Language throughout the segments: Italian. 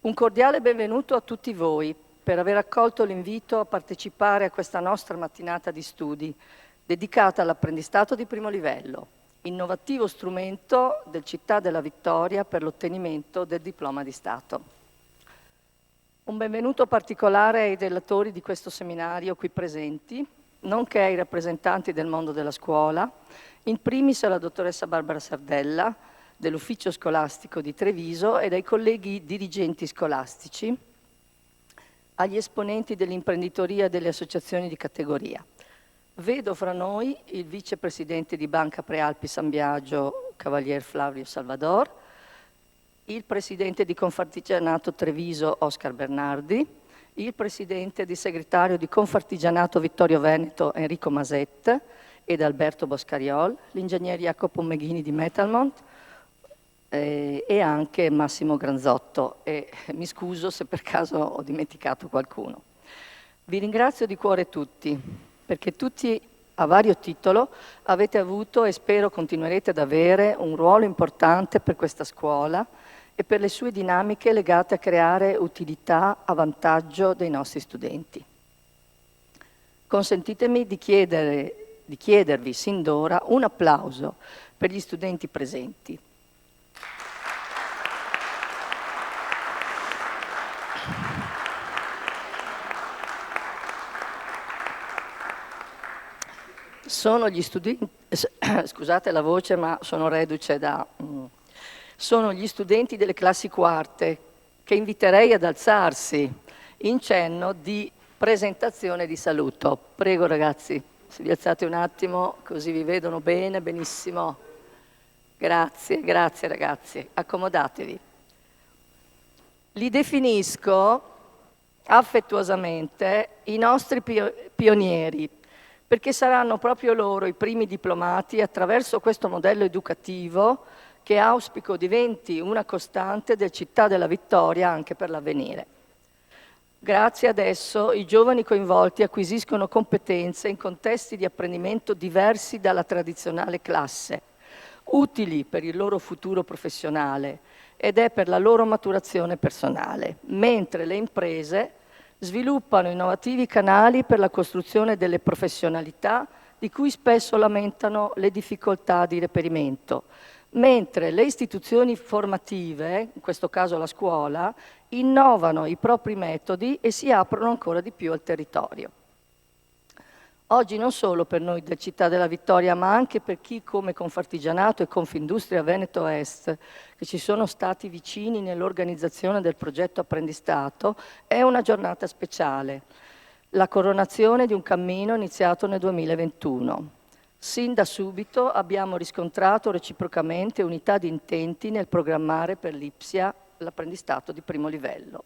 Un cordiale benvenuto a tutti voi per aver accolto l'invito a partecipare a questa nostra mattinata di studi dedicata all'apprendistato di primo livello, innovativo strumento del Città della Vittoria per l'ottenimento del diploma di Stato. Un benvenuto particolare ai relatori di questo seminario qui presenti, nonché ai rappresentanti del mondo della scuola, in primis alla dottoressa Barbara Sardella, dell'Ufficio Scolastico di Treviso e dai colleghi dirigenti scolastici, agli esponenti dell'imprenditoria e delle associazioni di categoria. Vedo fra noi il vicepresidente di Banca Prealpi San Biagio, Cavalier Flavio Salvador, il presidente di Confartigianato Treviso, Oscar Bernardi, il presidente di segretario di Confartigianato Vittorio Veneto, Enrico Masette, ed Alberto Boscariol, l'ingegnere Jacopo Meghini di Metalmont, e anche Massimo Granzotto, e mi scuso se per caso ho dimenticato qualcuno. Vi ringrazio di cuore tutti, perché tutti a vario titolo avete avuto e spero continuerete ad avere un ruolo importante per questa scuola e per le sue dinamiche legate a creare utilità a vantaggio dei nostri studenti. Consentitemi di chiedervi sin d'ora un applauso per gli studenti presenti. Sono gli studenti, scusate la voce ma sono reduce sono gli studenti delle classi quarte che inviterei ad alzarsi in cenno di presentazione di saluto. Prego ragazzi, se vi alzate un attimo così vi vedono bene, benissimo. Grazie, grazie ragazzi, accomodatevi. Li definisco affettuosamente i nostri pionieri, perché saranno proprio loro i primi diplomati attraverso questo modello educativo che auspico diventi una costante del Città della Vittoria anche per l'avvenire. Grazie ad esso i giovani coinvolti acquisiscono competenze in contesti di apprendimento diversi dalla tradizionale classe, utili per il loro futuro professionale ed è per la loro maturazione personale, mentre le imprese sviluppano innovativi canali per la costruzione delle professionalità di cui spesso lamentano le difficoltà di reperimento, mentre le istituzioni formative, in questo caso la scuola, innovano i propri metodi e si aprono ancora di più al territorio. Oggi non solo per noi del Città della Vittoria, ma anche per chi come Confartigianato e Confindustria Veneto Est, che ci sono stati vicini nell'organizzazione del progetto apprendistato, è una giornata speciale, la coronazione di un cammino iniziato nel 2021. Sin da subito abbiamo riscontrato reciprocamente unità di intenti nel programmare per l'IPSIA l'apprendistato di primo livello.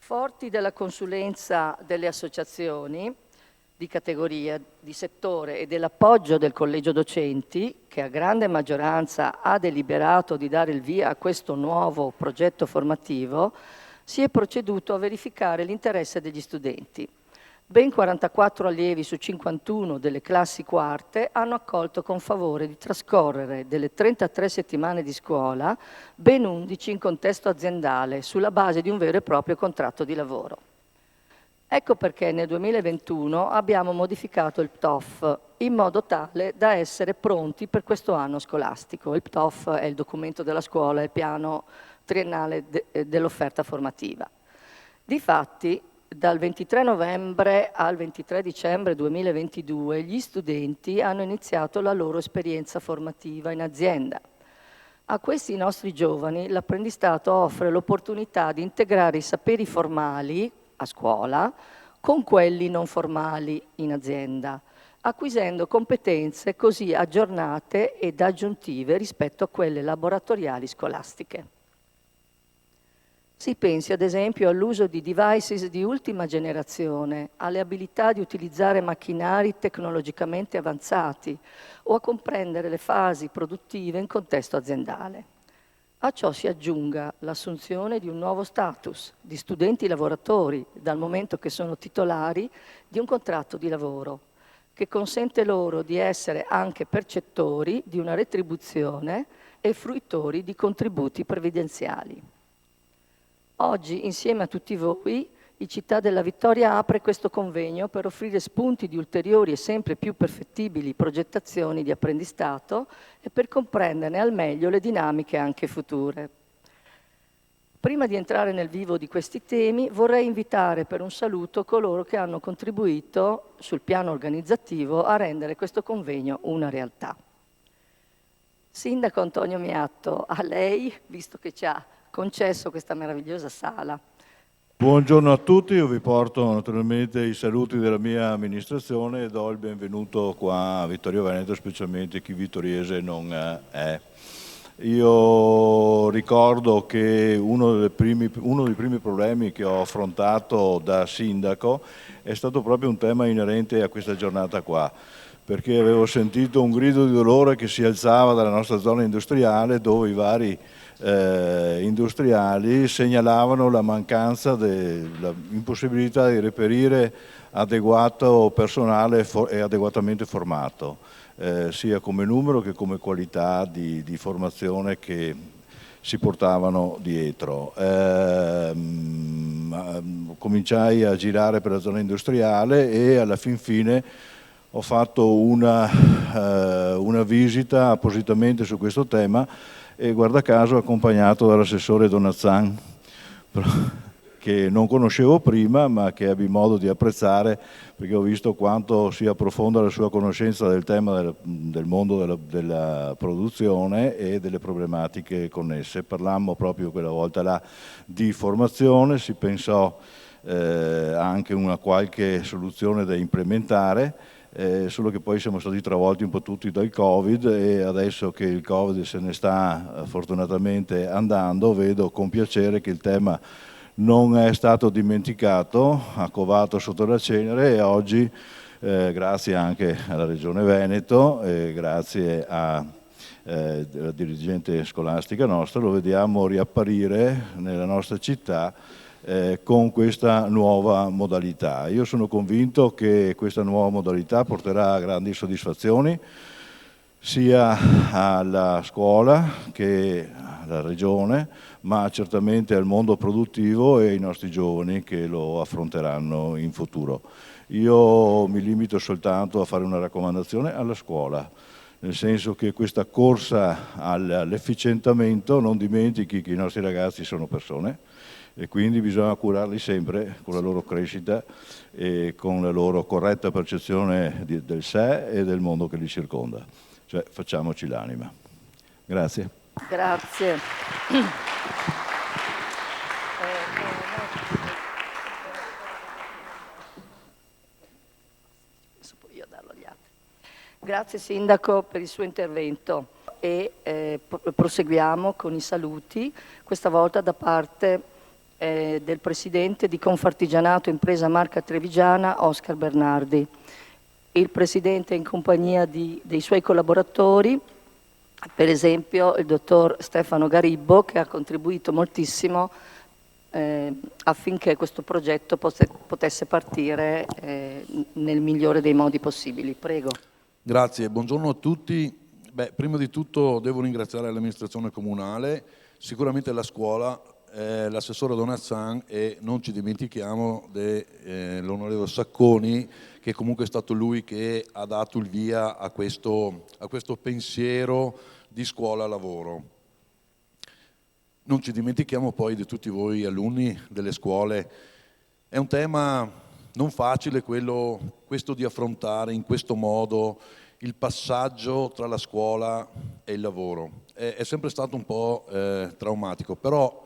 Forti della consulenza delle associazioni di categoria, di settore e dell'appoggio del Collegio Docenti, che a grande maggioranza ha deliberato di dare il via a questo nuovo progetto formativo, si è proceduto a verificare l'interesse degli studenti. Ben 44 allievi su 51 delle classi quarte hanno accolto con favore di trascorrere delle 33 settimane di scuola ben 11 in contesto aziendale sulla base di un vero e proprio contratto di lavoro. Ecco perché nel 2021 abbiamo modificato il PTOF in modo tale da essere pronti per questo anno scolastico. Il PTOF è il documento della scuola, è il piano triennale dell'offerta formativa. Difatti, dal 23 novembre al 23 dicembre 2022 gli studenti hanno iniziato la loro esperienza formativa in azienda. A questi nostri giovani l'apprendistato offre l'opportunità di integrare i saperi formali a scuola con quelli non formali in azienda, acquisendo competenze così aggiornate ed aggiuntive rispetto a quelle laboratoriali scolastiche. Si pensi ad esempio all'uso di devices di ultima generazione, alle abilità di utilizzare macchinari tecnologicamente avanzati o a comprendere le fasi produttive in contesto aziendale. A ciò si aggiunga l'assunzione di un nuovo status di studenti lavoratori, dal momento che sono titolari di un contratto di lavoro, che consente loro di essere anche percettori di una retribuzione e fruitori di contributi previdenziali. Oggi, insieme a tutti voi, il Città della Vittoria apre questo convegno per offrire spunti di ulteriori e sempre più perfettibili progettazioni di apprendistato e per comprenderne al meglio le dinamiche anche future. Prima di entrare nel vivo di questi temi, vorrei invitare per un saluto coloro che hanno contribuito sul piano organizzativo a rendere questo convegno una realtà. Sindaco Antonio Miatto, a lei, visto che ci ha concesso questa meravigliosa sala. Buongiorno a tutti, io vi porto naturalmente i saluti della mia amministrazione e do il benvenuto qua a Vittorio Veneto, specialmente chi vittoriese non è. Io ricordo che uno dei primi problemi che ho affrontato da sindaco è stato proprio un tema inerente a questa giornata qua, perché avevo sentito un grido di dolore che si alzava dalla nostra zona industriale, dove i vari industriali segnalavano la mancanza, l'impossibilità di reperire adeguato personale e adeguatamente formato, sia come numero che come qualità di formazione che si portavano dietro. Cominciai a girare per la zona industriale e alla fin fine ho fatto una visita appositamente su questo tema e guarda caso accompagnato dall'assessore Donazzan, che non conoscevo prima ma che ebbi modo di apprezzare perché ho visto quanto sia profonda la sua conoscenza del tema del mondo della produzione e delle problematiche connesse. Parlammo proprio quella volta là di formazione, si pensò anche una qualche soluzione da implementare, solo che poi siamo stati travolti un po' tutti dal Covid e adesso che il Covid se ne sta fortunatamente andando, vedo con piacere che il tema non è stato dimenticato, ha covato sotto la cenere e oggi, grazie anche alla Regione Veneto e grazie alla dirigente scolastica nostra, lo vediamo riapparire nella nostra città con questa nuova modalità. Io sono convinto che questa nuova modalità porterà grandi soddisfazioni sia alla scuola che alla regione, ma certamente al mondo produttivo e ai nostri giovani che lo affronteranno in futuro. Io mi limito soltanto a fare una raccomandazione alla scuola, nel senso che questa corsa all'efficientamento non dimentichi che i nostri ragazzi sono persone e quindi bisogna curarli sempre con la loro crescita e con la loro corretta percezione del sé e del mondo che li circonda. Cioè facciamoci l'anima. Grazie. Grazie. Io darlo agli altri. Grazie Sindaco per il suo intervento e proseguiamo con i saluti, questa volta da parte del Presidente di Confartigianato Impresa Marca Trevigiana, Oscar Bernardi. Il Presidente è in compagnia dei suoi collaboratori, per esempio il Dottor Stefano Garibbo, che ha contribuito moltissimo affinché questo progetto potesse partire nel migliore dei modi possibili. Prego. Grazie, buongiorno a tutti. Prima di tutto devo ringraziare l'amministrazione comunale, sicuramente la scuola, l'assessore Donazzan e non ci dimentichiamo dell'onorevole Sacconi, che comunque è stato lui che ha dato il via a questo pensiero di scuola-lavoro. Non ci dimentichiamo poi di tutti voi alunni delle scuole. È un tema non facile questo di affrontare in questo modo il passaggio tra la scuola e il lavoro. È sempre stato un po' traumatico, però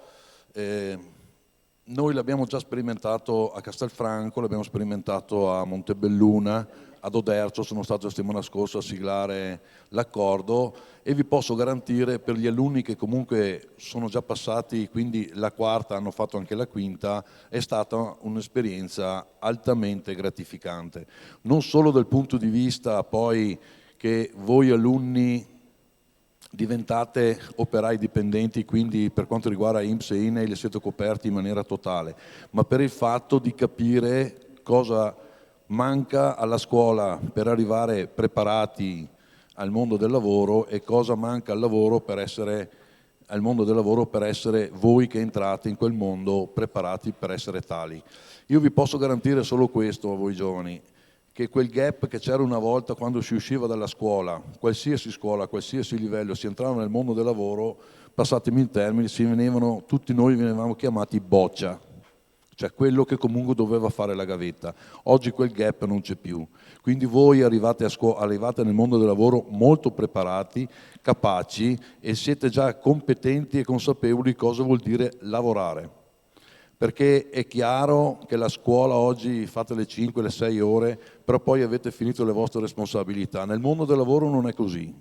noi l'abbiamo già sperimentato a Castelfranco, l'abbiamo sperimentato a Montebelluna, ad Oderzo, sono stato la settimana scorsa a siglare l'accordo e vi posso garantire per gli alunni che comunque sono già passati, quindi la quarta, hanno fatto anche la quinta, è stata un'esperienza altamente gratificante. Non solo dal punto di vista poi che voi alunni diventate operai dipendenti, quindi per quanto riguarda INPS e INAIL siete coperti in maniera totale, ma per il fatto di capire cosa manca alla scuola per arrivare preparati al mondo del lavoro e cosa manca al lavoro al mondo del lavoro per essere voi che entrate in quel mondo preparati per essere tali. Io vi posso garantire solo questo a voi giovani, che quel gap che c'era una volta quando si usciva dalla scuola, qualsiasi livello, si entrava nel mondo del lavoro, passatemi il termine, tutti noi venivamo chiamati boccia, cioè quello che comunque doveva fare la gavetta. Oggi quel gap non c'è più, quindi voi arrivate nel mondo del lavoro molto preparati, capaci e siete già competenti e consapevoli di cosa vuol dire lavorare. Perché è chiaro che la scuola oggi fate le 5, le 6 ore, però poi avete finito le vostre responsabilità. Nel mondo del lavoro non è così.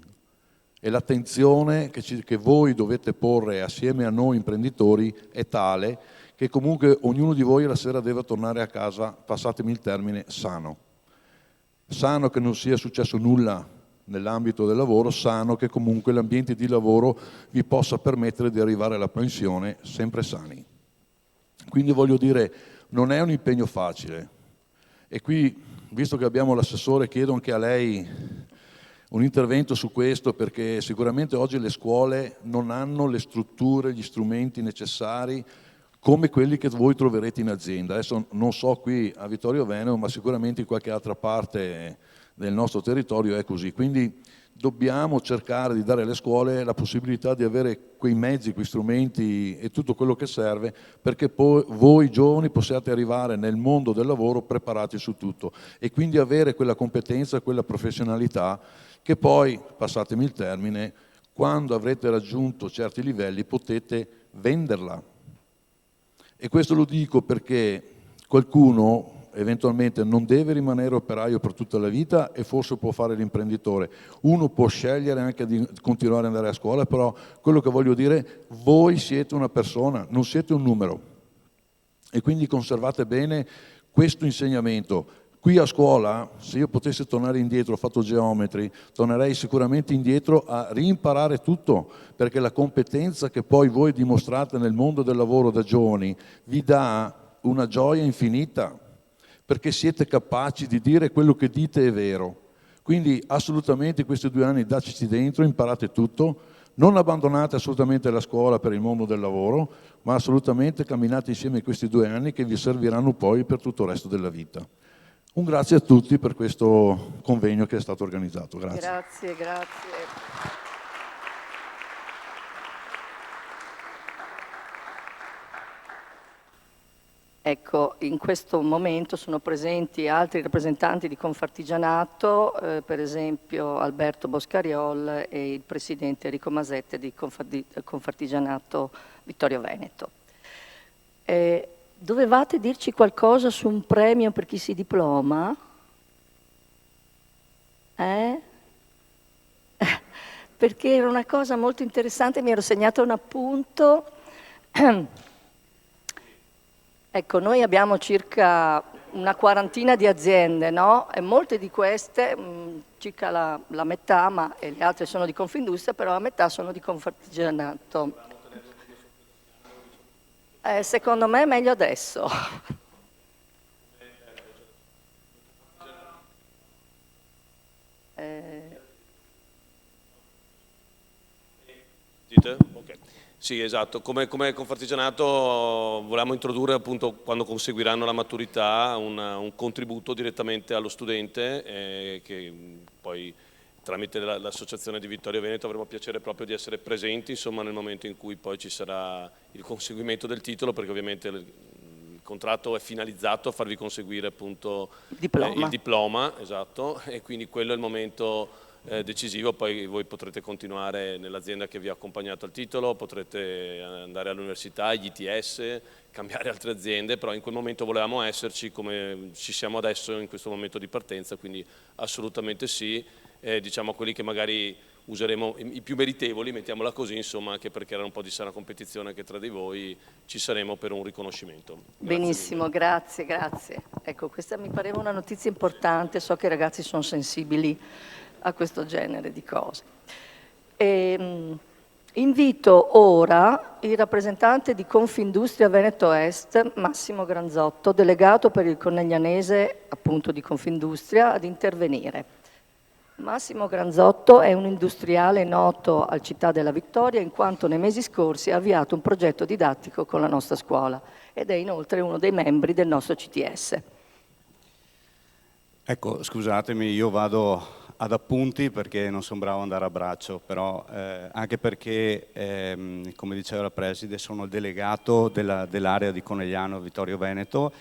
E l'attenzione che voi dovete porre assieme a noi imprenditori è tale che comunque ognuno di voi la sera deve tornare a casa, passatemi il termine, sano. Sano che non sia successo nulla nell'ambito del lavoro, sano che comunque l'ambiente di lavoro vi possa permettere di arrivare alla pensione sempre sani. Quindi voglio dire, non è un impegno facile. E qui, visto che abbiamo l'assessore, chiedo anche a lei un intervento su questo, perché sicuramente oggi le scuole non hanno le strutture, gli strumenti necessari come quelli che voi troverete in azienda. Adesso non so qui a Vittorio Veneto, ma sicuramente in qualche altra parte del nostro territorio è così. Quindi dobbiamo cercare di dare alle scuole la possibilità di avere quei mezzi, quei strumenti e tutto quello che serve perché poi voi giovani possiate arrivare nel mondo del lavoro preparati su tutto e quindi avere quella competenza, quella professionalità che poi, passatemi il termine, quando avrete raggiunto certi livelli potete venderla. E questo lo dico perché qualcuno eventualmente non deve rimanere operaio per tutta la vita e forse può fare l'imprenditore. Uno può scegliere anche di continuare ad andare a scuola, però quello che voglio dire, voi siete una persona, non siete un numero. E quindi conservate bene questo insegnamento. Qui a scuola, se io potessi tornare indietro, ho fatto geometri, tornerei sicuramente indietro a rimparare tutto, perché la competenza che poi voi dimostrate nel mondo del lavoro da giovani vi dà una gioia infinita, perché siete capaci di dire quello che dite è vero. Quindi assolutamente questi 2 anni dateci dentro, imparate tutto, non abbandonate assolutamente la scuola per il mondo del lavoro, ma assolutamente camminate insieme questi 2 anni che vi serviranno poi per tutto il resto della vita. Un grazie a tutti per questo convegno che è stato organizzato. Grazie. Grazie, grazie. Ecco, in questo momento sono presenti altri rappresentanti di Confartigianato, per esempio Alberto Boscariol e il presidente Enrico Masette di Confartigianato Vittorio Veneto. Dovevate dirci qualcosa su un premio per chi si diploma? Perché era una cosa molto interessante, mi ero segnata un appunto. Ecco, noi abbiamo circa una quarantina di aziende, no? E molte di queste, circa la metà, ma le altre sono di Confindustria, però la metà sono di Confartigianato. Secondo me è meglio adesso. Dite? Ok. Sì, esatto. Come Confartigianato volevamo introdurre appunto quando conseguiranno la maturità un contributo direttamente allo studente che poi tramite l'associazione di Vittorio Veneto avremo piacere proprio di essere presenti insomma nel momento in cui poi ci sarà il conseguimento del titolo, perché ovviamente il contratto è finalizzato a farvi conseguire appunto il diploma, esatto, e quindi quello è il momento decisivo. Poi voi potrete continuare nell'azienda che vi ha accompagnato al titolo, potrete andare all'università, agli ITS, cambiare altre aziende, però in quel momento volevamo esserci come ci siamo adesso in questo momento di partenza, quindi assolutamente sì. Diciamo quelli che magari useremo i più meritevoli, mettiamola così, insomma, anche perché era un po' di sana competizione che tra di voi ci saremo per un riconoscimento. Benissimo, grazie. Ecco, questa mi pareva una notizia importante, so che i ragazzi sono sensibili a questo genere di cose. Invito ora il rappresentante di Confindustria Veneto Est, Massimo Granzotto, delegato per il Corniglianese appunto di Confindustria, ad intervenire. Massimo Granzotto è un industriale noto al Città della Vittoria in quanto nei mesi scorsi ha avviato un progetto didattico con la nostra scuola ed è inoltre uno dei membri del nostro CTS. Ecco, scusatemi, io vado ad appunti perché non sono bravo ad andare a braccio, però anche perché, come diceva la Preside, sono il delegato dell'area di Conegliano Vittorio Veneto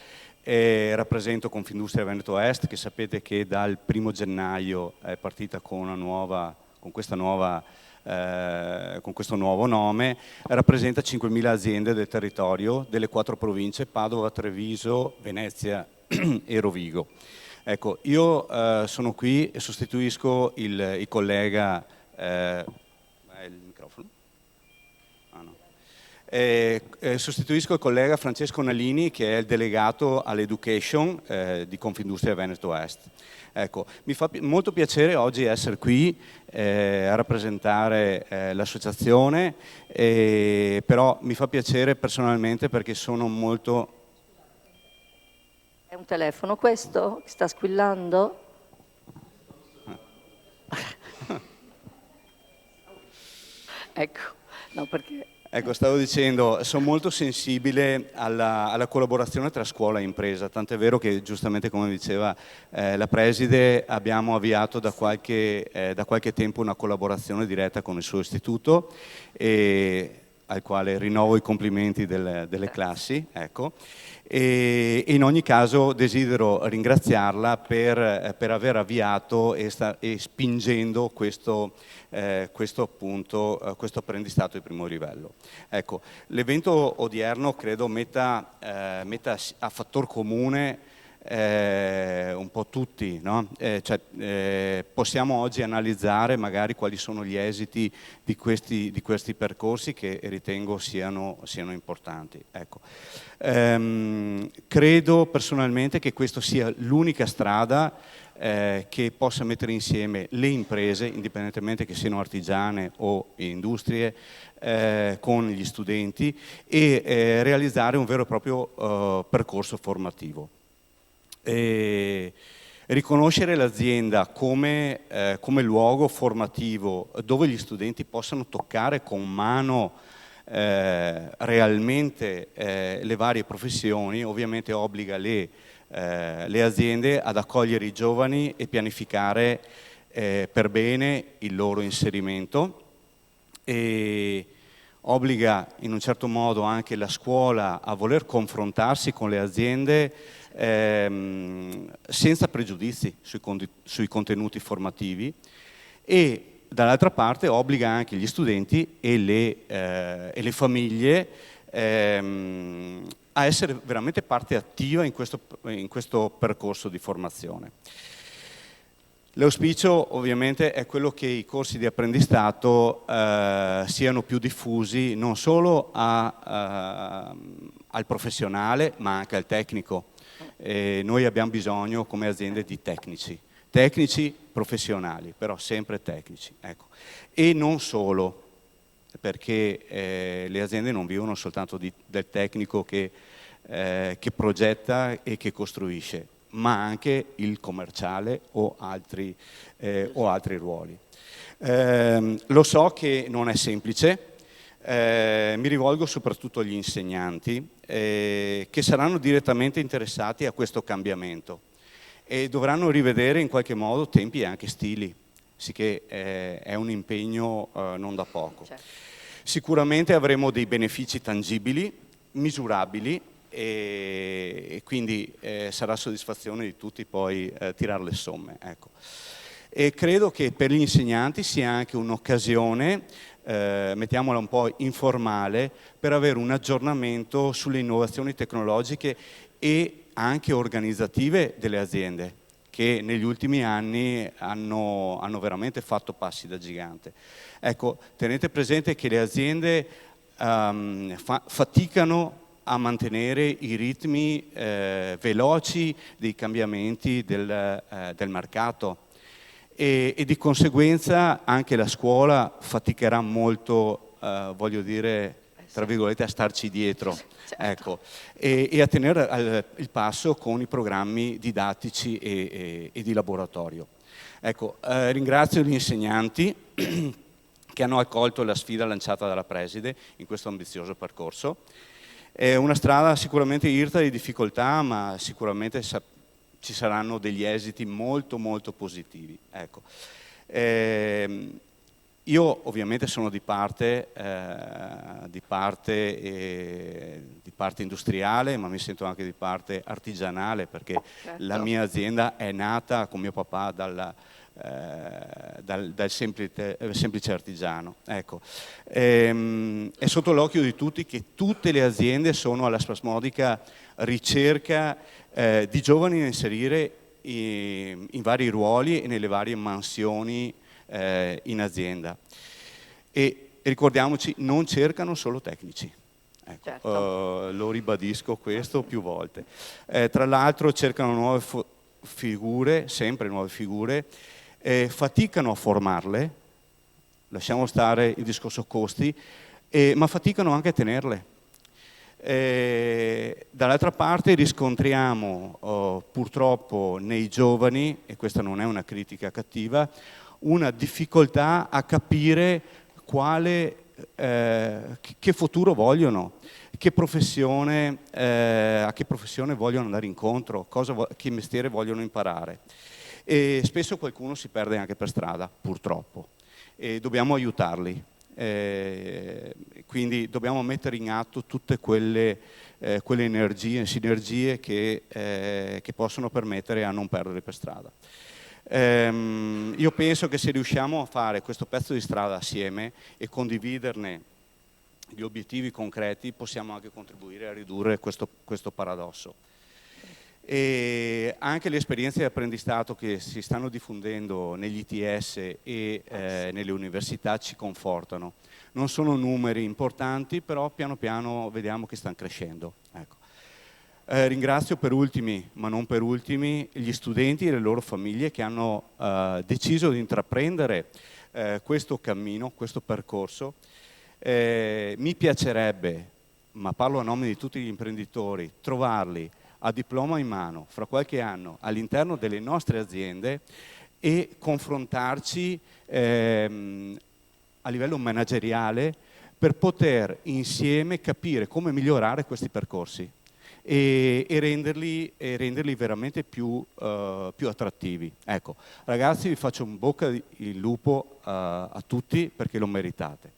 e rappresento Confindustria Veneto Est, che sapete che dal 1° gennaio è partita con questo nuovo nome, rappresenta 5.000 aziende del territorio delle 4 province, Padova, Treviso, Venezia e Rovigo. Ecco, io sono qui e sostituisco il collega... il microfono? Ah, no. Sostituisco il collega Francesco Nalini, che è il delegato all'Education di Confindustria Veneto Est. Ecco, mi fa molto piacere oggi essere qui a rappresentare l'associazione, però mi fa piacere personalmente perché sono molto... È un telefono questo? Che sta squillando? Ecco, no perché... Ecco, stavo dicendo, sono molto sensibile alla collaborazione tra scuola e impresa, tant'è vero che giustamente come diceva la Preside abbiamo avviato da qualche tempo una collaborazione diretta con il suo istituto e al quale rinnovo i complimenti delle classi. Ecco. E in ogni caso desidero ringraziarla per aver avviato e spingendo questo apprendistato di primo livello. Ecco, l'evento odierno credo metta a fattor comune un po' tutti, no? Possiamo oggi analizzare magari quali sono gli esiti di questi percorsi che ritengo siano importanti. Ecco. Credo personalmente che questa sia l'unica strada che possa mettere insieme le imprese, indipendentemente che siano artigiane o industrie, con gli studenti e realizzare un vero e proprio percorso formativo. Riconoscere l'azienda come luogo formativo dove gli studenti possano toccare con mano realmente le varie professioni, ovviamente obbliga le aziende ad accogliere i giovani e pianificare per bene il loro inserimento e obbliga in un certo modo anche la scuola a voler confrontarsi con le aziende senza pregiudizi sui contenuti formativi e dall'altra parte obbliga anche gli studenti e le famiglie a essere veramente parte attiva in questo percorso di formazione. L'auspicio ovviamente è quello che i corsi di apprendistato siano più diffusi non solo al professionale ma anche al tecnico. Noi abbiamo bisogno come aziende di tecnici professionali, però sempre tecnici. Ecco. E non solo, perché le aziende non vivono soltanto del tecnico che progetta e che costruisce, ma anche il commerciale o altri ruoli. Lo so che non è semplice, mi rivolgo soprattutto agli insegnanti che saranno direttamente interessati a questo cambiamento e dovranno rivedere in qualche modo tempi e anche stili, sicché è un impegno non da poco. Certo. Sicuramente avremo dei benefici tangibili, misurabili, e quindi sarà soddisfazione di tutti poi tirare le somme. Ecco. E credo che per gli insegnanti sia anche un'occasione, mettiamola un po' informale, per avere un aggiornamento sulle innovazioni tecnologiche e anche organizzative delle aziende, che negli ultimi anni hanno veramente fatto passi da gigante. Ecco, tenete presente che le aziende faticano a mantenere i ritmi veloci dei cambiamenti del mercato e di conseguenza anche la scuola faticherà molto, voglio dire, tra virgolette, a starci dietro, certo. Ecco, e a tenere il passo con i programmi didattici e di laboratorio. Ecco, ringrazio gli insegnanti che hanno accolto la sfida lanciata dalla Preside in questo ambizioso percorso. È una strada sicuramente irta di difficoltà, ma sicuramente ci saranno degli esiti molto molto positivi. Ecco. Io ovviamente sono di parte industriale, ma mi sento anche di parte artigianale, perché Certo. la mia azienda è nata con mio papà dal semplice artigiano. Ecco. È sotto l'occhio di tutti che tutte le aziende sono alla spasmodica ricerca di giovani da inserire in vari ruoli e nelle varie mansioni in azienda. E ricordiamoci, non cercano solo tecnici. Ecco, Certo. lo ribadisco questo più volte. Tra l'altro cercano nuove figure, sempre nuove figure, faticano a formarle, lasciamo stare il discorso costi, ma faticano anche a tenerle. Dall'altra parte riscontriamo purtroppo nei giovani, e questa non è una critica cattiva, una difficoltà a capire che futuro vogliono, a che professione vogliono andare incontro, che mestiere vogliono imparare. E spesso qualcuno si perde anche per strada, purtroppo, e dobbiamo aiutarli. Quindi dobbiamo mettere in atto tutte quelle energie, sinergie che possono permettere a non perdere per strada. Io penso che se riusciamo a fare questo pezzo di strada assieme e condividerne gli obiettivi concreti, possiamo anche contribuire a ridurre questo paradosso. E anche le esperienze di apprendistato che si stanno diffondendo negli ITS e nelle università ci confortano. Non sono numeri importanti, però piano piano vediamo che stanno crescendo. Ecco. Ringrazio per ultimi, ma non per ultimi, gli studenti e le loro famiglie che hanno deciso di intraprendere questo cammino, questo percorso. Mi piacerebbe, ma parlo a nome di tutti gli imprenditori, trovarli a diploma in mano fra qualche anno all'interno delle nostre aziende e confrontarci a livello manageriale per poter insieme capire come migliorare questi percorsi e renderli veramente più attrattivi. Ecco, ragazzi, vi faccio un bocca il lupo a tutti perché lo meritate.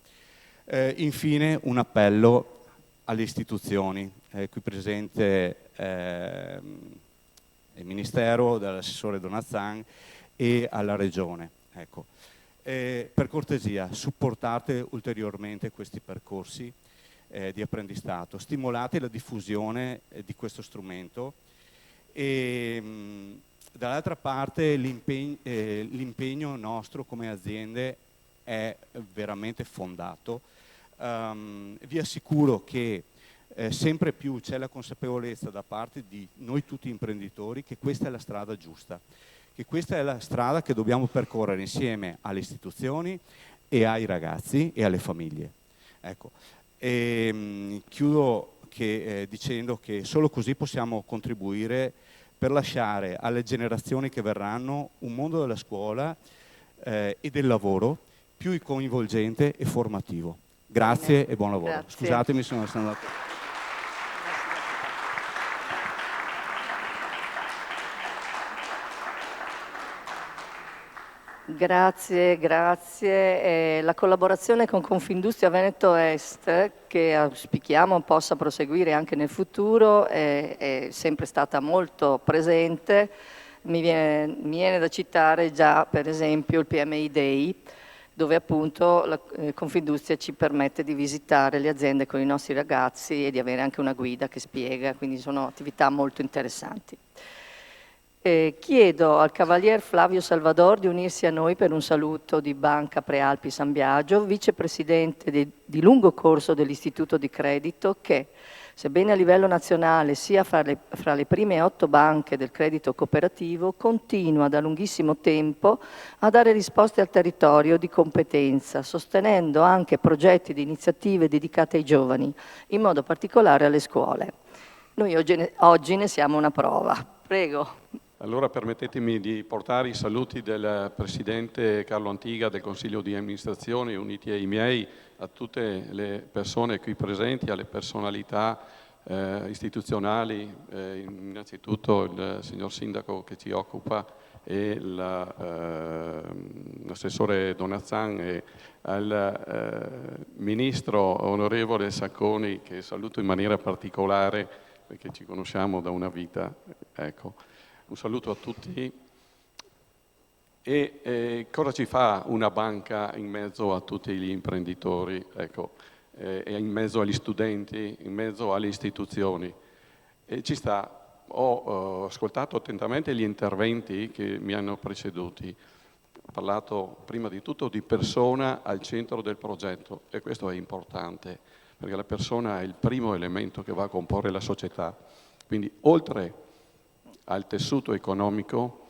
Infine un appello alle istituzioni, qui presente il Ministero, dall'assessore Donazzan e alla Regione. Ecco. Per cortesia, supportate ulteriormente questi percorsi di apprendistato, stimolate la diffusione di questo strumento e dall'altra parte l'impegno nostro come aziende è veramente fondato. Vi assicuro che sempre più c'è la consapevolezza da parte di noi tutti imprenditori che questa è la strada giusta, che questa è la strada che dobbiamo percorrere insieme alle istituzioni e ai ragazzi e alle famiglie. Ecco. Chiudo dicendo che solo così possiamo contribuire per lasciare alle generazioni che verranno un mondo della scuola e del lavoro più coinvolgente e formativo. Grazie e buon lavoro. Grazie. Scusatemi se non sono andato. Grazie, grazie. La collaborazione con Confindustria Veneto Est, che auspichiamo possa proseguire anche nel futuro, è sempre stata molto presente. Mi viene da citare già, per esempio, il PMI Day, dove appunto la Confindustria ci permette di visitare le aziende con i nostri ragazzi e di avere anche una guida che spiega, quindi sono attività molto interessanti. Chiedo al Cavalier Flavio Salvador di unirsi a noi per un saluto di Banca Prealpi San Biagio, vicepresidente di lungo corso dell'Istituto di Credito che, sebbene a livello nazionale sia fra le prime 8 banche del credito cooperativo, continua da lunghissimo tempo a dare risposte al territorio di competenza, sostenendo anche progetti di iniziative dedicate ai giovani, in modo particolare alle scuole. Noi oggi ne siamo una prova. Prego. Allora permettetemi di portare i saluti del Presidente Carlo Antiga del Consiglio di Amministrazione, uniti ai miei, a tutte le persone qui presenti, alle personalità istituzionali, innanzitutto il signor Sindaco che ci occupa e l'assessore Donazzan e al Ministro onorevole Sacconi, che saluto in maniera particolare perché ci conosciamo da una vita. Ecco. Un saluto a tutti. E cosa ci fa una banca in mezzo a tutti gli imprenditori, ecco, e in mezzo agli studenti, in mezzo alle istituzioni? E ci sta, ho ascoltato attentamente gli interventi che mi hanno preceduti, ho parlato prima di tutto di persona al centro del progetto, e questo è importante, perché la persona è il primo elemento che va a comporre la società. Quindi oltre al tessuto economico,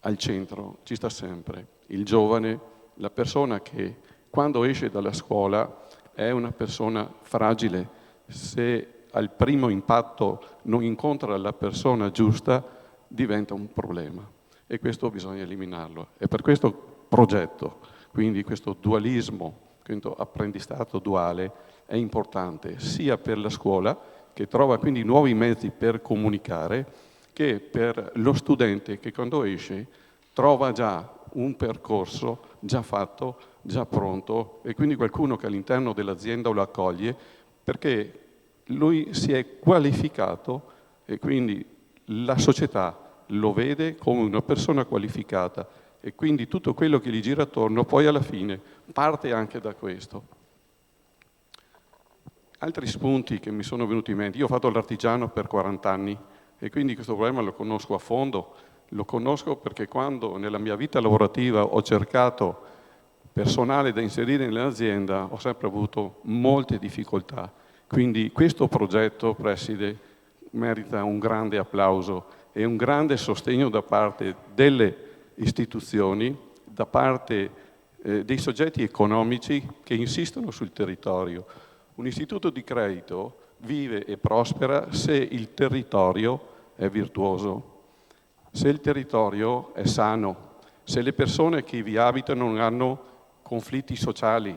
al centro ci sta sempre il giovane, la persona che quando esce dalla scuola è una persona fragile. Se al primo impatto non incontra la persona giusta, diventa un problema e questo bisogna eliminarlo. E per questo progetto, quindi questo dualismo, questo apprendistato duale è importante sia per la scuola, che trova quindi nuovi mezzi per comunicare, che per lo studente che quando esce trova già un percorso già fatto, già pronto, e quindi qualcuno che all'interno dell'azienda lo accoglie perché lui si è qualificato e quindi la società lo vede come una persona qualificata e quindi tutto quello che gli gira attorno poi alla fine parte anche da questo. Altri spunti che mi sono venuti in mente: io ho fatto l'artigiano per 40 anni e quindi questo problema lo conosco a fondo, lo conosco perché quando nella mia vita lavorativa ho cercato personale da inserire nell'azienda ho sempre avuto molte difficoltà. Quindi questo progetto, Preside, merita un grande applauso e un grande sostegno da parte delle istituzioni, da parte dei soggetti economici che insistono sul territorio. Un istituto di credito vive e prospera se il territorio è virtuoso, se il territorio è sano, se le persone che vi abitano non hanno conflitti sociali.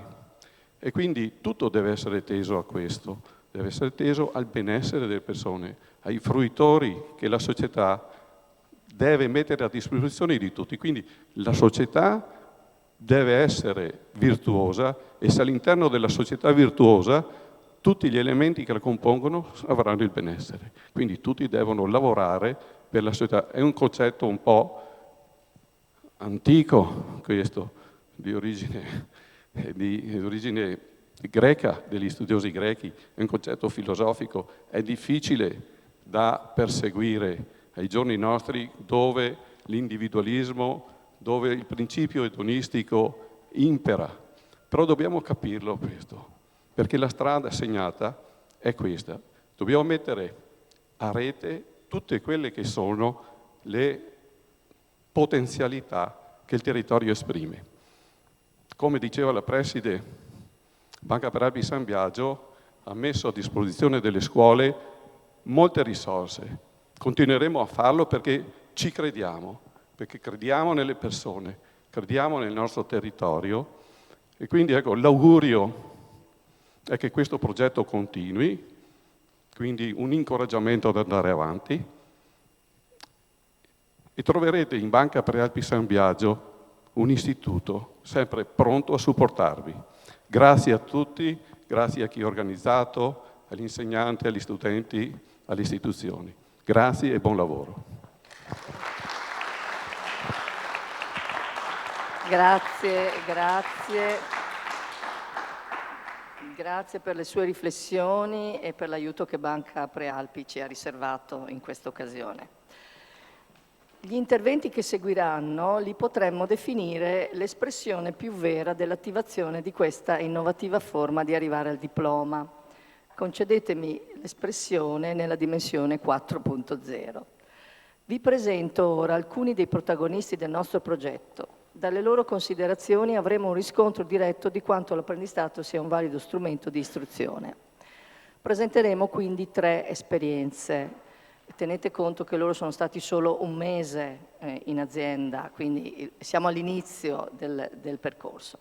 E quindi tutto deve essere teso a questo, deve essere teso al benessere delle persone, ai fruitori che la società deve mettere a disposizione di tutti. Quindi la società deve essere virtuosa e se all'interno della società virtuosa tutti gli elementi che la compongono avranno il benessere. Quindi tutti devono lavorare per la società. È un concetto un po' antico questo, di origine greca, degli studiosi grechi, è un concetto filosofico, è difficile da perseguire ai giorni nostri dove l'individualismo, dove il principio edonistico impera. Però dobbiamo capirlo questo, perché la strada segnata è questa. Dobbiamo mettere a rete tutte quelle che sono le potenzialità che il territorio esprime. Come diceva la Preside, Banca per Alpi San Biagio ha messo a disposizione delle scuole molte risorse. Continueremo a farlo perché ci crediamo, perché crediamo nelle persone, crediamo nel nostro territorio e quindi ecco, l'augurio è che questo progetto continui, quindi un incoraggiamento ad andare avanti e troverete in Banca per Alpi San Biagio un istituto sempre pronto a supportarvi. Grazie a tutti, grazie a chi ha organizzato, agli insegnanti, agli studenti, alle istituzioni. Grazie e buon lavoro. Grazie per le sue riflessioni e per l'aiuto che Banca Prealpi ci ha riservato in questa occasione. Gli interventi che seguiranno li potremmo definire l'espressione più vera dell'attivazione di questa innovativa forma di arrivare al diploma. Concedetemi l'espressione nella dimensione 4.0. Vi presento ora alcuni dei protagonisti del nostro progetto. Dalle loro considerazioni avremo un riscontro diretto di quanto l'apprendistato sia un valido strumento di istruzione. Presenteremo quindi 3 esperienze tenete conto che loro sono stati solo un mese in azienda, quindi siamo all'inizio del percorso.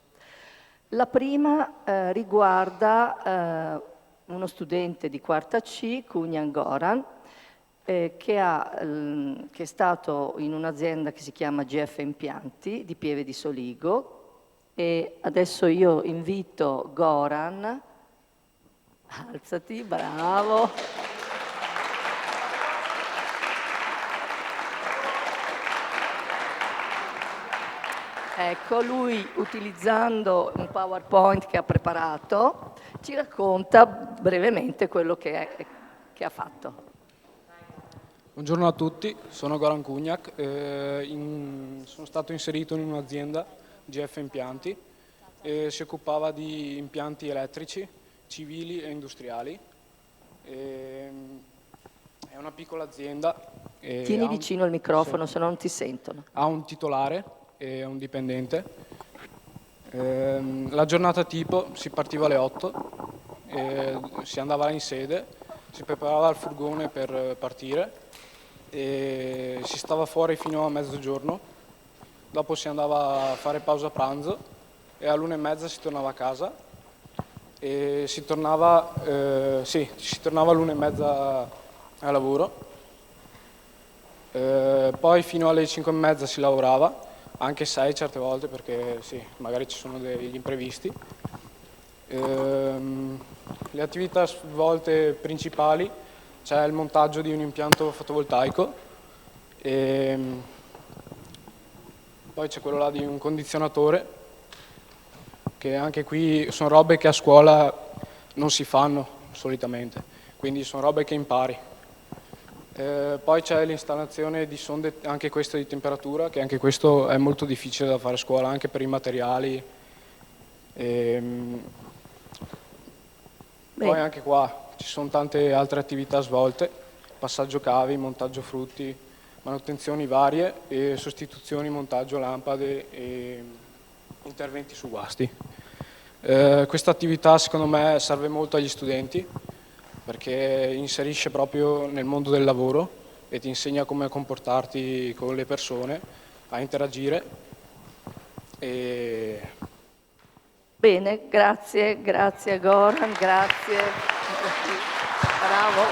La prima riguarda uno studente di quarta C, Kunyan Goran, che è stato in un'azienda che si chiama GF Impianti di Pieve di Soligo, e adesso io invito Goran, alzati, bravo. Ecco, lui utilizzando un PowerPoint che ha preparato ci racconta brevemente quello che ha fatto. Buongiorno a tutti, sono Goran Kunjak, sono stato inserito in un'azienda, GF Impianti, si occupava di impianti elettrici, civili e industriali. È una piccola azienda. Tieni vicino il microfono, se no non ti sentono. Ha un titolare e un dipendente. La giornata tipo si partiva alle 8, si andava in sede, si preparava il furgone per partire e si stava fuori fino a mezzogiorno, dopo si andava a fare pausa pranzo e all'1:30 si tornava a casa e si tornava all'1:30 a lavoro, poi fino alle 5:30 si lavorava, anche 6 certe volte perché sì, magari ci sono degli imprevisti. Le attività svolte principali: c'è il montaggio di un impianto fotovoltaico e poi c'è quello là di un condizionatore, che anche qui sono robe che a scuola non si fanno solitamente, quindi sono robe che impari. Poi c'è l'installazione di sonde, anche queste di temperatura, che anche questo è molto difficile da fare a scuola, anche per i materiali. Poi anche qua ci sono tante altre attività svolte: passaggio cavi, montaggio frutti, manutenzioni varie e sostituzioni, montaggio lampade e interventi su guasti. Questa attività secondo me serve molto agli studenti perché inserisce proprio nel mondo del lavoro e ti insegna come comportarti con le persone, a interagire. Bene, grazie Goran, grazie. Bravo.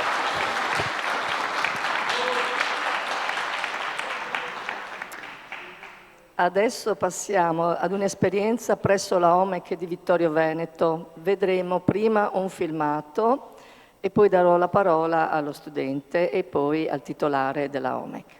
Adesso passiamo ad un'esperienza presso la OMEC di Vittorio Veneto. Vedremo prima un filmato e poi darò la parola allo studente e poi al titolare della OMEC.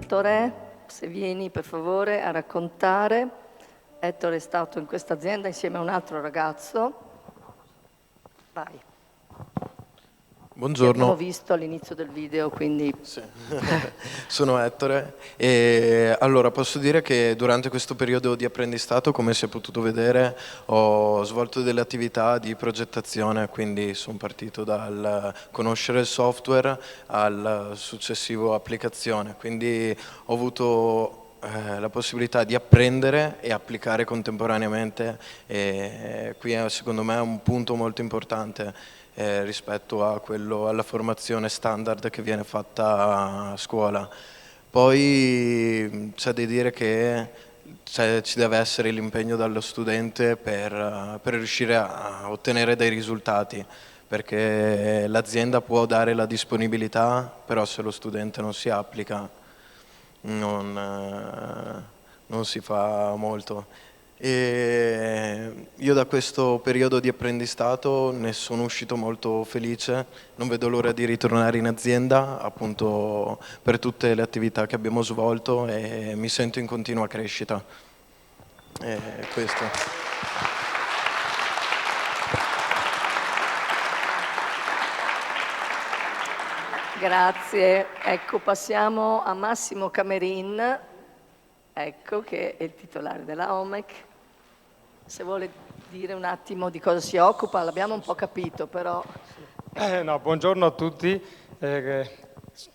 Ettore, se vieni per favore a raccontare. Ettore è stato in questa azienda insieme a un altro ragazzo. Vai. Buongiorno. Abbiamo visto all'inizio del video, quindi... Sì. Sono Ettore e allora posso dire che durante questo periodo di apprendistato, come si è potuto vedere, ho svolto delle attività di progettazione, quindi sono partito dal conoscere il software al successivo applicazione, quindi ho avuto la possibilità di apprendere e applicare contemporaneamente e qui secondo me è un punto molto importante. rispetto a alla formazione standard che viene fatta a scuola. Poi c'è da dire che ci deve essere l'impegno dallo studente per riuscire a ottenere dei risultati, perché l'azienda può dare la disponibilità, però se lo studente non si applica non si fa molto. E io da questo periodo di apprendistato ne sono uscito molto felice, non vedo l'ora di ritornare in azienda appunto per tutte le attività che abbiamo svolto e mi sento in continua crescita. Questo. Grazie. Ecco, passiamo a Massimo Camerin, ecco, che è il titolare della OMEC. Se vuole dire un attimo di cosa si occupa, l'abbiamo un po' capito, però... No, buongiorno a tutti,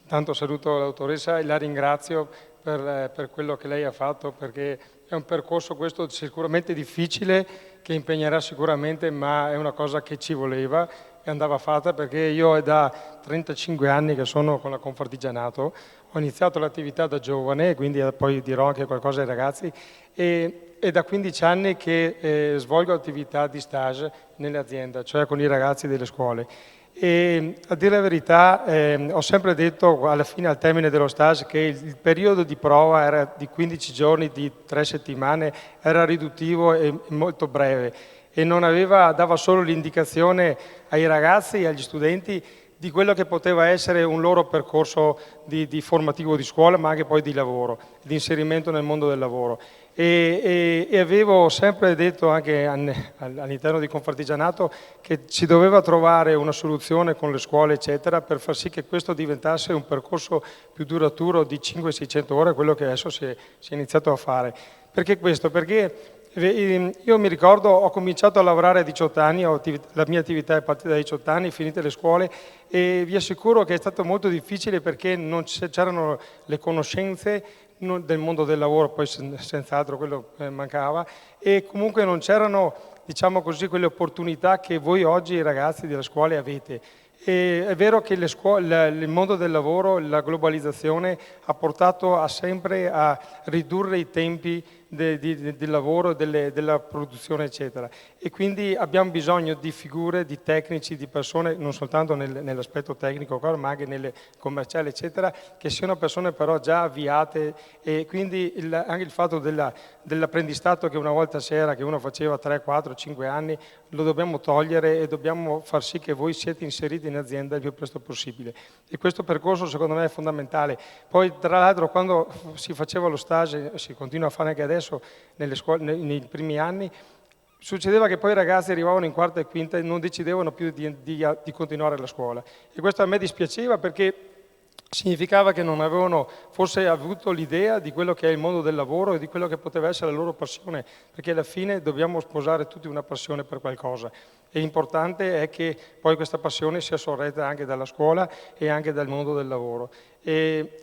tanto saluto l'autoressa e la ringrazio per quello che lei ha fatto, perché è un percorso questo sicuramente difficile, che impegnerà sicuramente, ma è una cosa che ci voleva e andava fatta, perché io è da 35 anni che sono con la Confartigianato, ho iniziato l'attività da giovane, quindi poi dirò anche qualcosa ai ragazzi, e da 15 anni che svolgo attività di stage nell'azienda, cioè con i ragazzi delle scuole. E a dire la verità ho sempre detto alla fine, al termine dello stage, che il periodo di prova era di 15 giorni, di 3 settimane, era riduttivo e molto breve e dava solo l'indicazione ai ragazzi e agli studenti di quello che poteva essere un loro percorso di formativo di scuola, ma anche poi di lavoro, di inserimento nel mondo del lavoro. E avevo sempre detto anche all'interno di Confartigianato che si doveva trovare una soluzione con le scuole eccetera per far sì che questo diventasse un percorso più duraturo di 500-600 ore, quello che adesso si è iniziato a fare. Perché questo? Perché io mi ricordo, ho cominciato a lavorare a 18 anni, la mia attività è partita da 18 anni, finite le scuole, e vi assicuro che è stato molto difficile perché non c'erano le conoscenze del mondo del lavoro, poi senz'altro quello mancava, e comunque non c'erano, diciamo così, quelle opportunità che voi oggi ragazzi delle scuole avete. E è vero che il mondo del lavoro, la globalizzazione ha portato sempre a ridurre i tempi del lavoro, della produzione eccetera, e quindi abbiamo bisogno di figure, di tecnici, di persone non soltanto nell'aspetto tecnico ma anche nelle commerciali eccetera, che siano persone però già avviate, e quindi anche il fatto dell'apprendistato che una volta c'era, che uno faceva 3, 4, 5 anni, lo dobbiamo togliere e dobbiamo far sì che voi siete inseriti in azienda il più presto possibile, e questo percorso secondo me è fondamentale. Poi tra l'altro quando si faceva lo stage, si continua a fare anche adesso nelle scuole, nei primi anni, succedeva che poi i ragazzi arrivavano in quarta e quinta e non decidevano più di continuare la scuola, e questo a me dispiaceva perché significava che non avevano forse avuto l'idea di quello che è il mondo del lavoro e di quello che poteva essere la loro passione, perché alla fine dobbiamo sposare tutti una passione per qualcosa, e l'importante è che poi questa passione sia sorretta anche dalla scuola e anche dal mondo del lavoro. E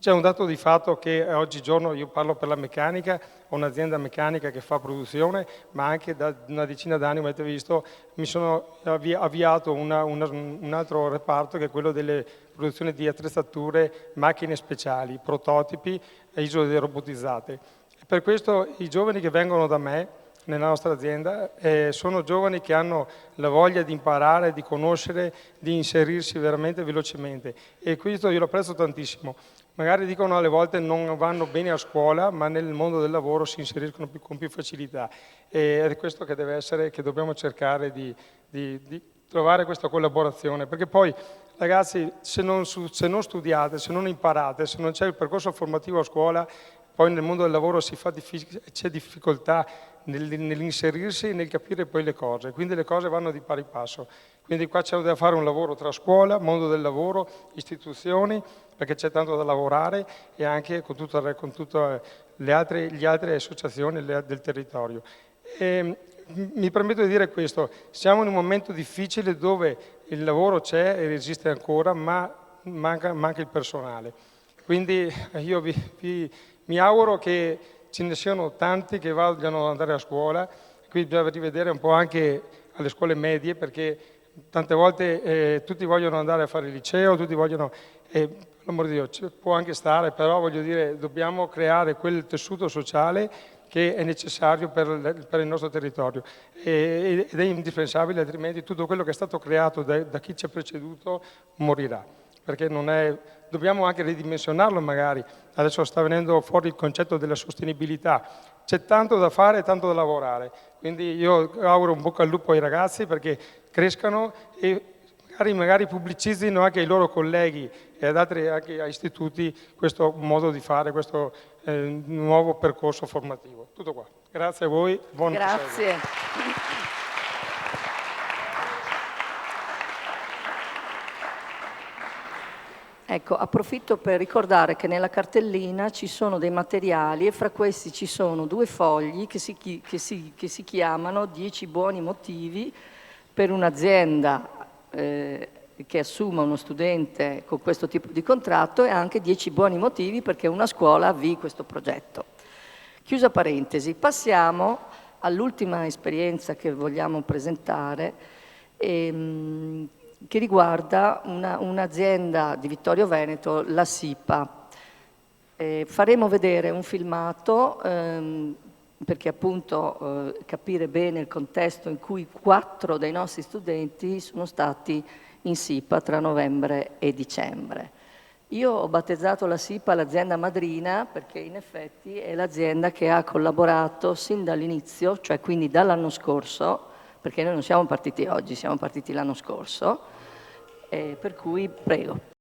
c'è un dato di fatto che oggigiorno, io parlo per la meccanica, ho un'azienda meccanica che fa produzione, ma anche da una decina d'anni, come avete visto, mi sono avviato un altro reparto che è quello delle produzioni di attrezzature, macchine speciali, prototipi e isole robotizzate. E per questo i giovani che vengono da me, nella nostra azienda, sono giovani che hanno la voglia di imparare, di conoscere, di inserirsi veramente velocemente, e questo io lo apprezzo tantissimo. Magari dicono alle volte non vanno bene a scuola, ma nel mondo del lavoro si inseriscono con più facilità, ed è questo che deve essere, che dobbiamo cercare di trovare questa collaborazione, perché poi ragazzi se non studiate, se non imparate, se non c'è il percorso formativo a scuola, poi nel mondo del lavoro c'è difficoltà nell'inserirsi e nel capire poi le cose, quindi le cose vanno di pari passo. Quindi qua c'è da fare un lavoro tra scuola, mondo del lavoro, istituzioni, perché c'è tanto da lavorare, e anche con tutte le altre associazioni del territorio. Mi permetto di dire questo: siamo in un momento difficile dove il lavoro c'è e esiste ancora, ma manca il personale. Quindi io mi auguro che ce ne siano tanti che vogliano andare a scuola, quindi bisogna rivedere un po' anche alle scuole medie, perché tante volte tutti vogliono andare a fare il liceo, tutti vogliono, per l'amor di Dio, può anche stare, però voglio dire, dobbiamo creare quel tessuto sociale che è necessario per il nostro territorio ed è indispensabile, altrimenti tutto quello che è stato creato da chi ci ha preceduto morirà, perché dobbiamo anche ridimensionarlo magari. Adesso sta venendo fuori il concetto della sostenibilità, c'è tanto da fare e tanto da lavorare, quindi io auguro un bocca al lupo ai ragazzi perché crescano e magari pubblicizzino anche ai loro colleghi e ad altri anche a istituti questo modo di fare, questo nuovo percorso formativo. Tutto qua. Grazie a voi, buon Grazie. Ecco, approfitto per ricordare che nella cartellina ci sono dei materiali e fra questi ci sono 2 fogli che si chiamano 10 buoni motivi per un'azienda che assuma uno studente con questo tipo di contratto e anche 10 buoni motivi perché una scuola avvii questo progetto. Chiusa parentesi, passiamo all'ultima esperienza che vogliamo presentare che riguarda un'azienda di Vittorio Veneto, la SIPA. Faremo vedere un filmato perché appunto capire bene il contesto in cui 4 dei nostri studenti sono stati in SIPA tra novembre e dicembre. Io ho battezzato la SIPA l'azienda madrina perché in effetti è l'azienda che ha collaborato sin dall'inizio, cioè quindi dall'anno scorso, perché noi non siamo partiti oggi, siamo partiti l'anno scorso, per cui prego.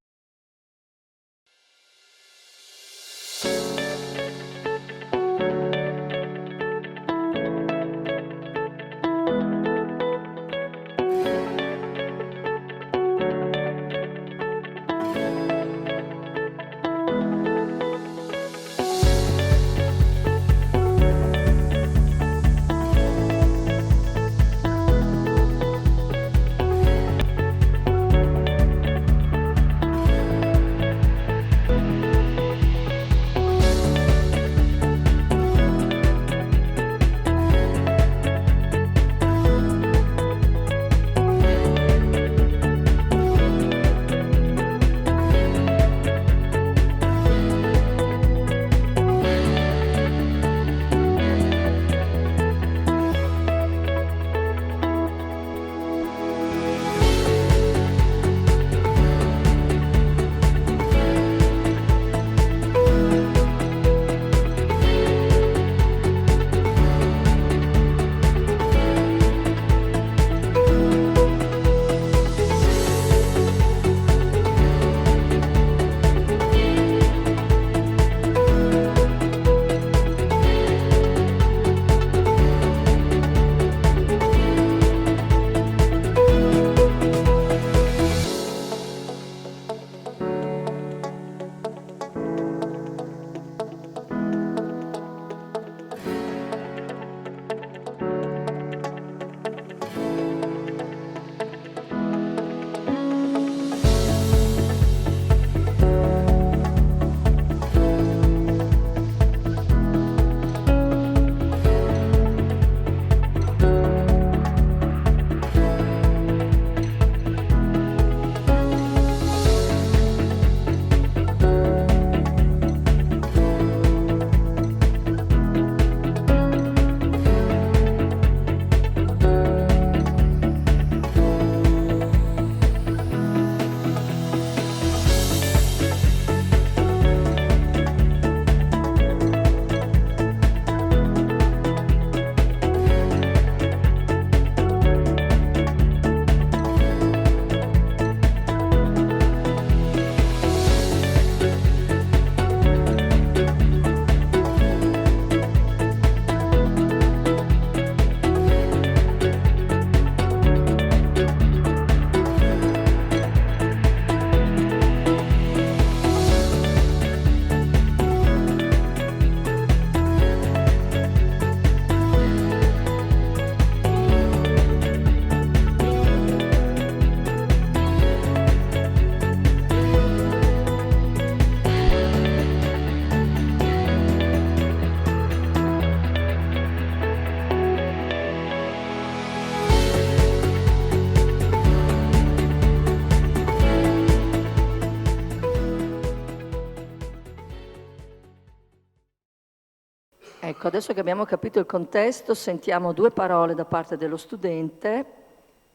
Ecco, adesso che abbiamo capito il contesto, sentiamo 2 parole da parte dello studente.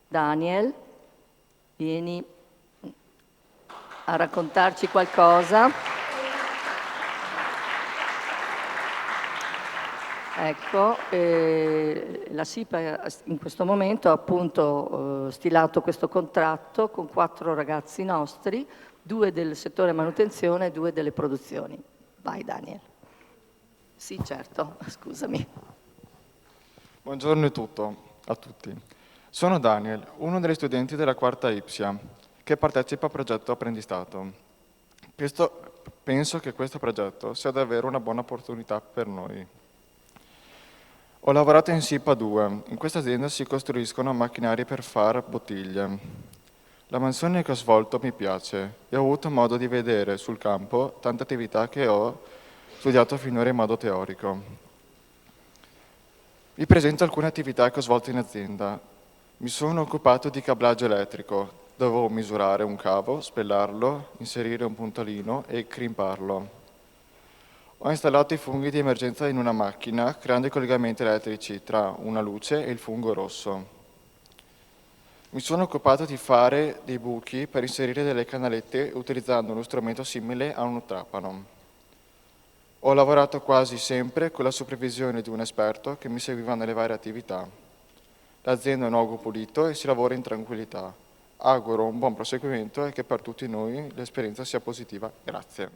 Daniel, vieni a raccontarci qualcosa. Ecco, la SIPA in questo momento ha appunto stilato questo contratto con 4 ragazzi nostri, 2 del settore manutenzione e 2 delle produzioni. Vai Daniel. Sì, certo, scusami. Buongiorno a tutti. Sono Daniel, uno degli studenti della quarta IPSIA, che partecipa al progetto Apprendistato. Penso che questo progetto sia davvero una buona opportunità per noi. Ho lavorato in SIPA 2. In questa azienda si costruiscono macchinari per fare bottiglie. La mansione che ho svolto mi piace e ho avuto modo di vedere sul campo tante attività che ho studiato finora in modo teorico. Vi presento alcune attività che ho svolto in azienda. Mi sono occupato di cablaggio elettrico. Dovevo misurare un cavo, spellarlo, inserire un puntolino e crimparlo. Ho installato i funghi di emergenza in una macchina, creando i collegamenti elettrici tra una luce e il fungo rosso. Mi sono occupato di fare dei buchi per inserire delle canalette utilizzando uno strumento simile a un trapano. Ho lavorato quasi sempre con la supervisione di un esperto che mi seguiva nelle varie attività. L'azienda è un luogo pulito e si lavora in tranquillità. Auguro un buon proseguimento e che per tutti noi l'esperienza sia positiva. Grazie.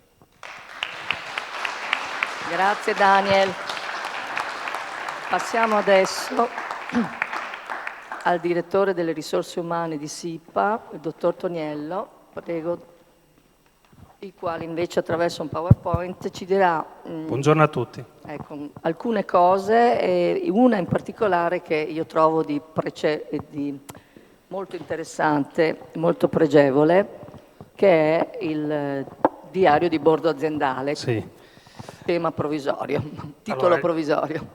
Grazie Daniel. Passiamo adesso al direttore delle risorse umane di SIPA, il dottor Toniello, prego, il quale invece attraverso un PowerPoint ci dirà buongiorno a tutti. Ecco, alcune cose, e una in particolare che io trovo di molto interessante, molto pregevole, che è il diario di bordo aziendale. Sì. Tema provvisorio, titolo provvisorio.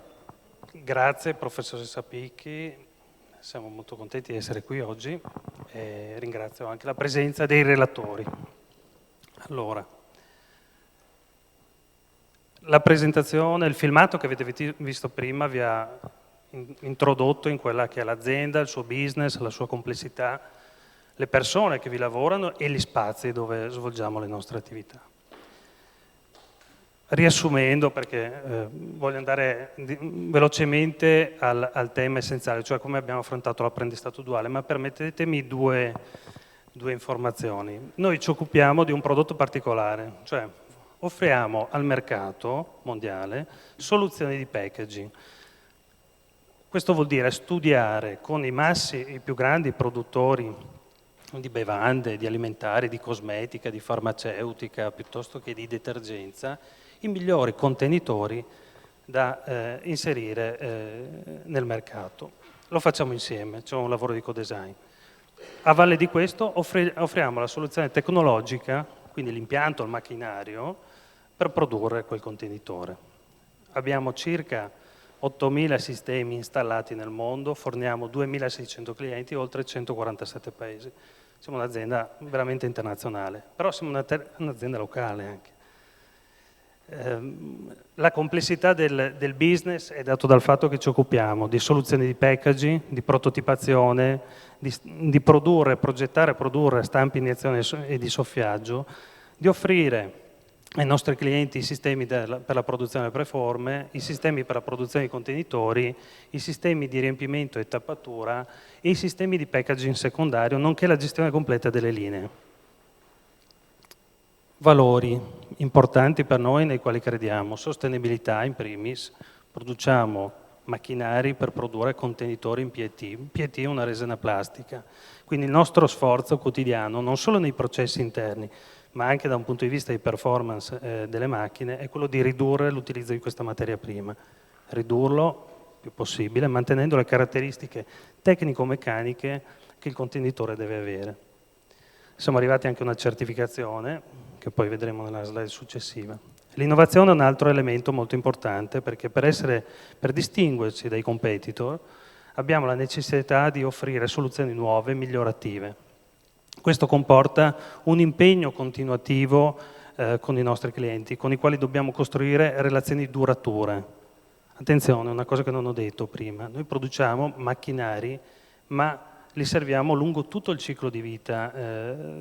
Grazie professoressa Picchi, siamo molto contenti di essere qui oggi e ringrazio anche la presenza dei relatori. Allora, la presentazione, il filmato che avete visto prima vi ha introdotto in quella che è l'azienda, il suo business, la sua complessità, le persone che vi lavorano e gli spazi dove svolgiamo le nostre attività. Riassumendo, perché voglio andare velocemente al tema essenziale, cioè come abbiamo affrontato l'apprendistato duale, ma permettetemi due informazioni. Noi ci occupiamo di un prodotto particolare, cioè offriamo al mercato mondiale soluzioni di packaging. Questo vuol dire studiare con i più grandi produttori di bevande, di alimentari, di cosmetica, di farmaceutica, piuttosto che di detergenza, i migliori contenitori da inserire nel mercato. Lo facciamo insieme, c'è un lavoro di co-design. A valle di questo offriamo la soluzione tecnologica, quindi l'impianto, il macchinario, per produrre quel contenitore. Abbiamo circa 8.000 sistemi installati nel mondo, forniamo 2.600 clienti e oltre 147 paesi. Siamo un'azienda veramente internazionale, però siamo un'azienda locale anche. La complessità del business è data dal fatto che ci occupiamo di soluzioni di packaging, di prototipazione, di progettare e produrre stampe, iniezione e di soffiaggio, di offrire ai nostri clienti i sistemi per la produzione preforme, i sistemi per la produzione di contenitori, i sistemi di riempimento e tappatura e i sistemi di packaging secondario, nonché la gestione completa delle linee. Valori importanti per noi nei quali crediamo: sostenibilità in primis, produciamo macchinari per produrre contenitori in PET. PET è una resina plastica, quindi il nostro sforzo quotidiano, non solo nei processi interni, ma anche da un punto di vista di performance delle macchine, è quello di ridurre l'utilizzo di questa materia prima, ridurlo il più possibile, mantenendo le caratteristiche tecnico-meccaniche che il contenitore deve avere. Siamo arrivati anche a una certificazione, che poi vedremo nella slide successiva. L'innovazione è un altro elemento molto importante, perché per distinguerci dai competitor abbiamo la necessità di offrire soluzioni nuove, migliorative. Questo comporta un impegno continuativo con i nostri clienti, con i quali dobbiamo costruire relazioni durature. Attenzione, una cosa che non ho detto prima, noi produciamo macchinari, ma li serviamo lungo tutto il ciclo di vita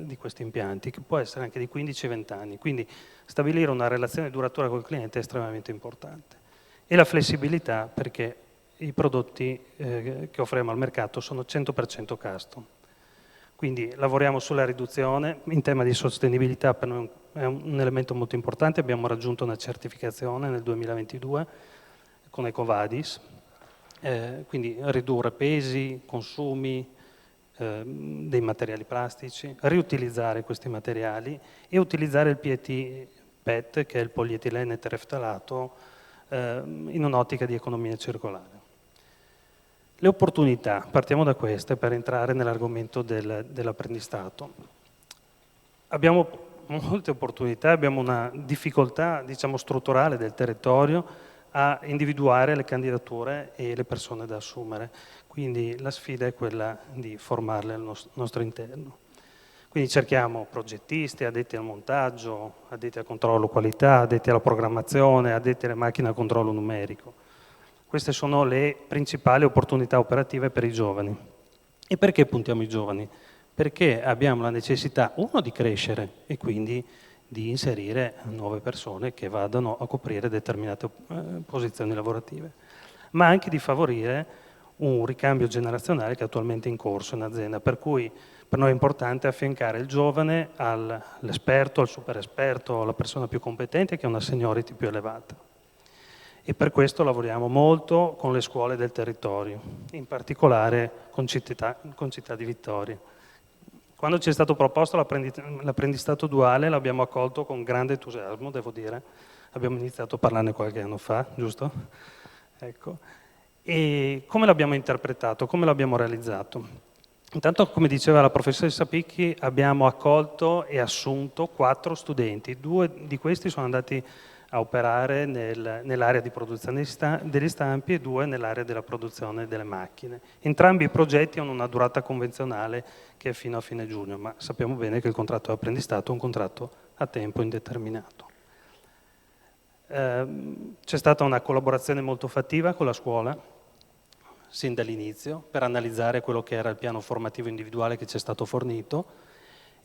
di questi impianti, che può essere anche di 15-20 anni, quindi stabilire una relazione duratura col cliente è estremamente importante. E la flessibilità, perché i prodotti che offriamo al mercato sono 100% custom. Quindi lavoriamo sulla riduzione, in tema di sostenibilità per noi è un elemento molto importante, abbiamo raggiunto una certificazione nel 2022 con EcoVadis, quindi ridurre pesi, consumi dei materiali plastici, riutilizzare questi materiali e utilizzare il PET, che è il polietilene tereftalato, in un'ottica di economia circolare. Le opportunità, partiamo da queste per entrare nell'argomento dell'apprendistato. Abbiamo molte opportunità, abbiamo una difficoltà, diciamo, strutturale del territorio a individuare le candidature e le persone da assumere. Quindi la sfida è quella di formarle al nostro interno. Quindi cerchiamo progettisti, addetti al montaggio, addetti al controllo qualità, addetti alla programmazione, addetti alle macchine a controllo numerico. Queste sono le principali opportunità operative per i giovani. E perché puntiamo ai giovani? Perché abbiamo la necessità, uno, di crescere e quindi di inserire nuove persone che vadano a coprire determinate posizioni lavorative, ma anche di favorire un ricambio generazionale che è attualmente in corso in azienda, per cui per noi è importante affiancare il giovane all'esperto, al super esperto, alla persona più competente che ha una seniority più elevata. E per questo lavoriamo molto con le scuole del territorio, in particolare con Città di Vittoria. Quando ci è stato proposto l'apprendistato duale l'abbiamo accolto con grande entusiasmo, devo dire. Abbiamo iniziato a parlarne qualche anno fa, giusto? Ecco. E come l'abbiamo interpretato, come l'abbiamo realizzato? Intanto, come diceva la professoressa Picchi, abbiamo accolto e assunto 4 studenti. 2 di questi sono andati a operare nell'area di produzione degli stampi e 2 nell'area della produzione delle macchine. Entrambi i progetti hanno una durata convenzionale che è fino a fine giugno, ma sappiamo bene che il contratto di apprendistato è un contratto a tempo indeterminato. C'è stata una collaborazione molto fattiva con la scuola, sin dall'inizio, per analizzare quello che era il piano formativo individuale che ci è stato fornito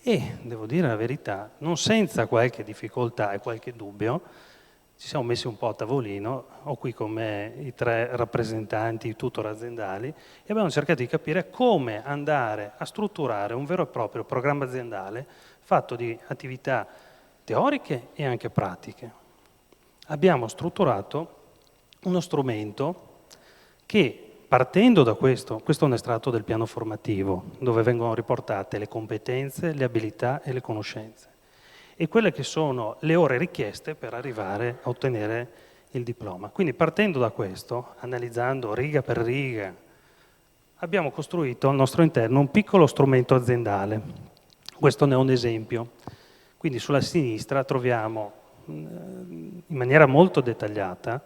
e, devo dire la verità, non senza qualche difficoltà e qualche dubbio, ci siamo messi un po' a tavolino, ho qui con me i 3 rappresentanti, i tutor aziendali, e abbiamo cercato di capire come andare a strutturare un vero e proprio programma aziendale fatto di attività teoriche e anche pratiche. Abbiamo strutturato uno strumento che, partendo da questo è un estratto del piano formativo, dove vengono riportate le competenze, le abilità e le conoscenze, e quelle che sono le ore richieste per arrivare a ottenere il diploma. Quindi partendo da questo, analizzando riga per riga, abbiamo costruito al nostro interno un piccolo strumento aziendale. Questo ne è un esempio. Quindi sulla sinistra troviamo in maniera molto dettagliata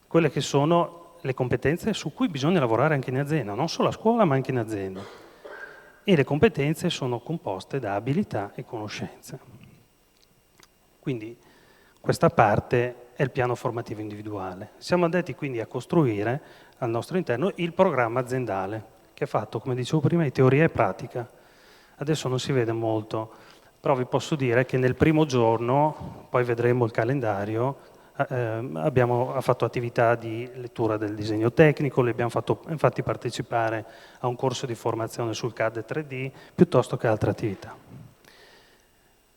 quelle che sono le competenze su cui bisogna lavorare anche in azienda, non solo a scuola ma anche in azienda. E le competenze sono composte da abilità e conoscenze. Quindi questa parte è il piano formativo individuale. Siamo andati quindi a costruire al nostro interno il programma aziendale, che è fatto, come dicevo prima, di teoria e pratica. Adesso non si vede molto, però vi posso dire che nel primo giorno, poi vedremo il calendario, abbiamo fatto attività di lettura del disegno tecnico, li abbiamo fatto infatti partecipare a un corso di formazione sul CAD 3D, piuttosto che altre attività.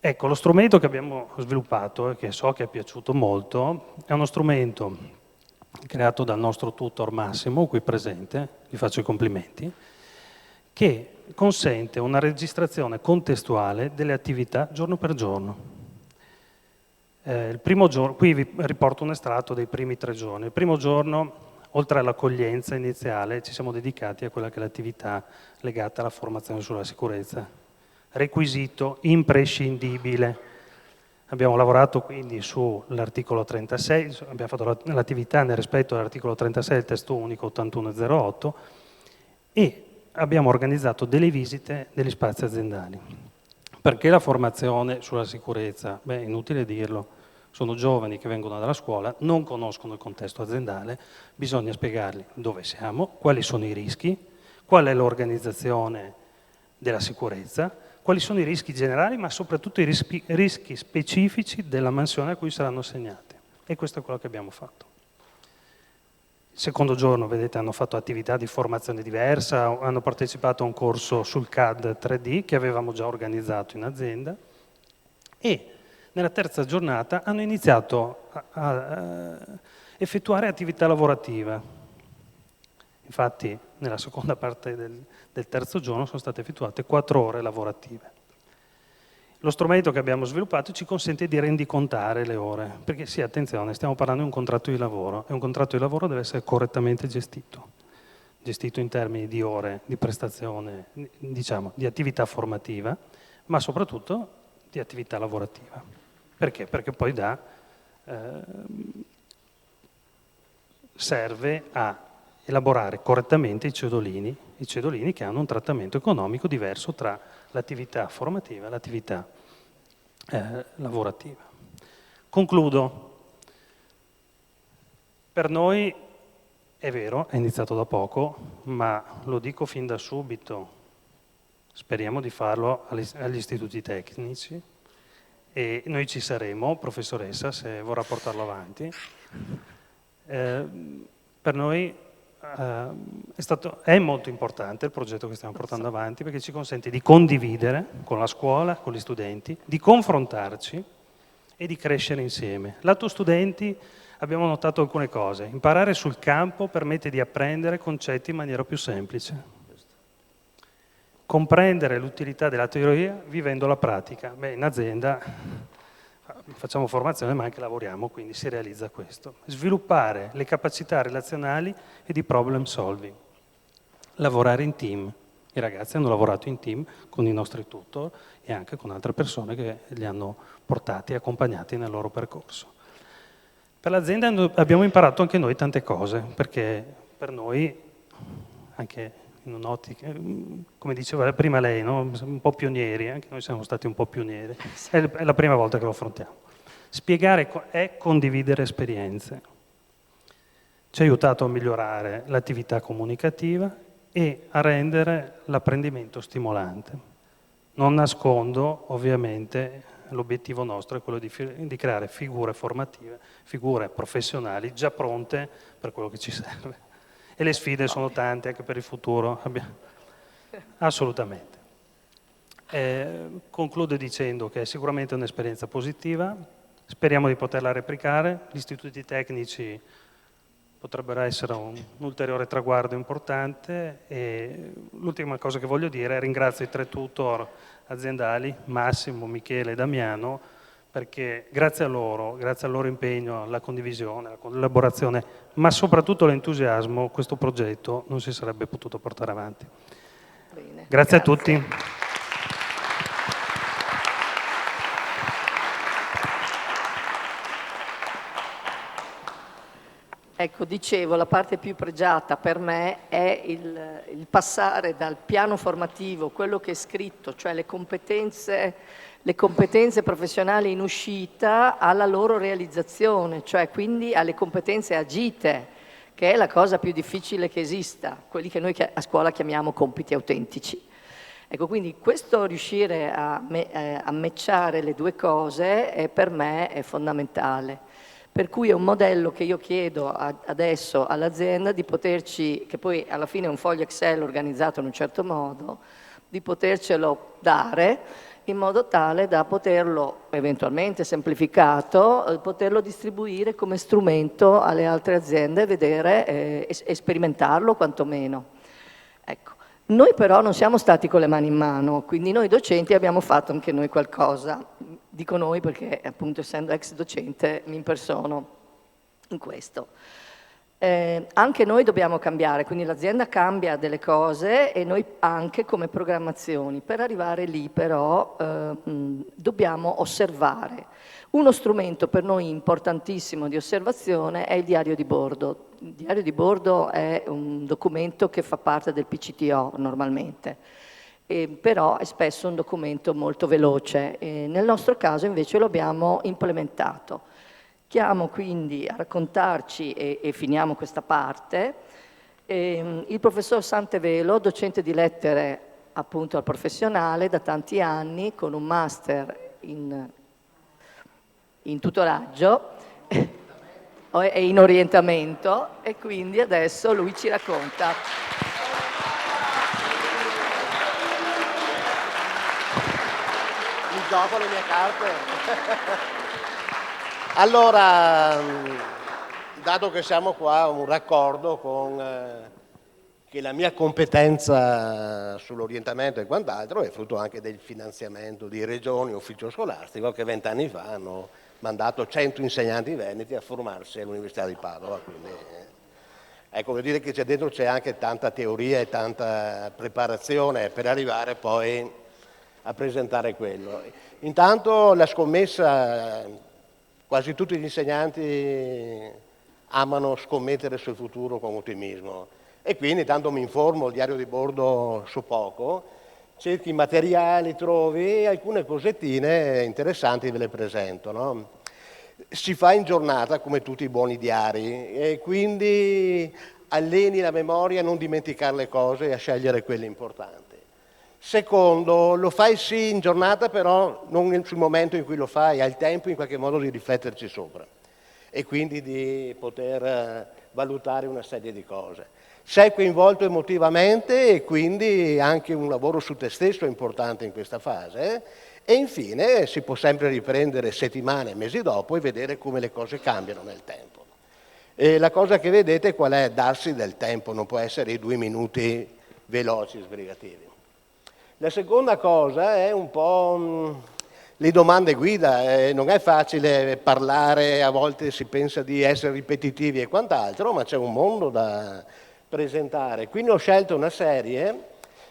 Ecco, lo strumento che abbiamo sviluppato e che so che è piaciuto molto è uno strumento creato dal nostro tutor Massimo, qui presente, gli faccio i complimenti, che consente una registrazione contestuale delle attività giorno per giorno. Il primo giorno, qui vi riporto un estratto dei primi 3 giorni. Il primo giorno, oltre all'accoglienza iniziale, ci siamo dedicati a quella che è l'attività legata alla formazione sulla sicurezza. Requisito imprescindibile. Abbiamo lavorato quindi sull'articolo 36, abbiamo fatto l'attività nel rispetto dell'articolo 36 del testo unico 8108 e abbiamo organizzato delle visite degli spazi aziendali. Perché la formazione sulla sicurezza? Beh, inutile dirlo, Sono giovani che vengono dalla scuola, non conoscono il contesto aziendale, bisogna spiegargli dove siamo, quali sono i rischi, qual è l'organizzazione della sicurezza, quali sono i rischi generali, ma soprattutto i rischi specifici della mansione a cui saranno assegnati. E questo è quello che abbiamo fatto. Il secondo giorno, vedete, hanno fatto attività di formazione diversa, hanno partecipato a un corso sul CAD 3D che avevamo già organizzato in azienda e nella terza giornata hanno iniziato a effettuare attività lavorativa. Infatti, nella seconda parte del terzo giorno sono state effettuate 4 ore lavorative. Lo strumento che abbiamo sviluppato ci consente di rendicontare le ore, perché sì, attenzione, stiamo parlando di un contratto di lavoro e un contratto di lavoro deve essere correttamente gestito in termini di ore, di prestazione, diciamo, di attività formativa, ma soprattutto di attività lavorativa. Perché? Perché poi serve a elaborare correttamente i cedolini che hanno un trattamento economico diverso tra l'attività formativa e l'attività lavorativa. Concludo. Per noi è vero, è iniziato da poco, ma lo dico fin da subito, speriamo di farlo agli istituti tecnici e noi ci saremo, professoressa, se vorrà portarlo avanti. Per noi è molto importante il progetto che stiamo portando avanti perché ci consente di condividere con la scuola, con gli studenti, di confrontarci e di crescere insieme. Lato studenti abbiamo notato alcune cose. Imparare sul campo permette di apprendere concetti in maniera più semplice. Comprendere l'utilità della teoria vivendo la pratica. Beh, in azienda facciamo formazione ma anche lavoriamo, quindi si realizza questo. Sviluppare le capacità relazionali e di problem solving. Lavorare in team. I ragazzi hanno lavorato in team con i nostri tutor e anche con altre persone che li hanno portati e accompagnati nel loro percorso. Per l'azienda abbiamo imparato anche noi tante cose, perché per noi, anche in un'ottica, come diceva prima lei, no? Un po' pionieri, anche noi siamo stati un po' pionieri, è la prima volta che lo affrontiamo. Spiegare è condividere esperienze. Ci ha aiutato a migliorare l'attività comunicativa e a rendere l'apprendimento stimolante. Non nascondo, ovviamente, l'obiettivo nostro è quello di creare figure formative, figure professionali già pronte per quello che ci serve. E le sfide sono tante anche per il futuro. Assolutamente. Concludo dicendo che è sicuramente un'esperienza positiva, speriamo di poterla replicare, gli istituti tecnici potrebbero essere un ulteriore traguardo importante e l'ultima cosa che voglio dire è ringrazio i 3 tutor aziendali, Massimo, Michele e Damiano, perché grazie a loro, grazie al loro impegno, alla condivisione, alla collaborazione, ma soprattutto all'entusiasmo, questo progetto non si sarebbe potuto portare avanti. Bene, grazie a tutti. Ecco, dicevo, la parte più pregiata per me è il passare dal piano formativo, quello che è scritto, cioè le competenze professionali in uscita, alla loro realizzazione, cioè quindi alle competenze agite, che è la cosa più difficile che esista, quelli che noi a scuola chiamiamo compiti autentici. Ecco, quindi questo riuscire a matchare le due cose per me è fondamentale. Per cui è un modello che io chiedo adesso all'azienda di poterci, che poi alla fine è un foglio Excel organizzato in un certo modo, di potercelo dare in modo tale da poterlo, eventualmente semplificato, poterlo distribuire come strumento alle altre aziende, vedere e sperimentarlo quantomeno. Ecco. Noi però non siamo stati con le mani in mano, quindi noi docenti abbiamo fatto anche noi qualcosa. Dico noi perché appunto essendo ex docente mi impersono in questo. Anche noi dobbiamo cambiare, quindi l'azienda cambia delle cose e noi anche come programmazioni. Per arrivare lì però dobbiamo osservare. Uno strumento per noi importantissimo di osservazione è il diario di bordo. Il diario di bordo è un documento che fa parte del PCTO normalmente, però è spesso un documento molto veloce. Nel nostro caso invece lo abbiamo implementato. Chiamo quindi a raccontarci, e finiamo questa parte, il professor Santevelo, docente di lettere appunto al professionale da tanti anni, con un master in tutoraggio e in orientamento, e quindi adesso lui ci racconta. Mi gioco le mie carte. Allora, dato che siamo qua, un raccordo con che la mia competenza sull'orientamento e quant'altro è frutto anche del finanziamento di regioni, ufficio scolastico, che 20 anni fa hanno mandato 100 insegnanti veneti a formarsi all'Università di Padova. Quindi, ecco, vuol dire che c'è dentro c'è anche tanta teoria e tanta preparazione per arrivare poi a presentare quello. Intanto la scommessa, quasi tutti gli insegnanti amano scommettere sul futuro con ottimismo e quindi tanto mi informo, il diario di bordo so poco, cerchi i materiali, trovi alcune cosettine interessanti, ve le presento. No? Si fa in giornata come tutti i buoni diari e quindi alleni la memoria a non dimenticare le cose e a scegliere quelle importanti. Secondo, lo fai sì in giornata, però non sul momento in cui lo fai, hai il tempo in qualche modo di rifletterci sopra e quindi di poter valutare una serie di cose. Sei coinvolto emotivamente e quindi anche un lavoro su te stesso è importante in questa fase. E infine si può sempre riprendere settimane, mesi dopo e vedere come le cose cambiano nel tempo. E la cosa che vedete qual è? Darsi del tempo, non può essere i 2 minuti veloci, sbrigativi. La seconda cosa è un po' le domande guida, non è facile parlare, a volte si pensa di essere ripetitivi e quant'altro, ma c'è un mondo da presentare. Quindi ho scelto una serie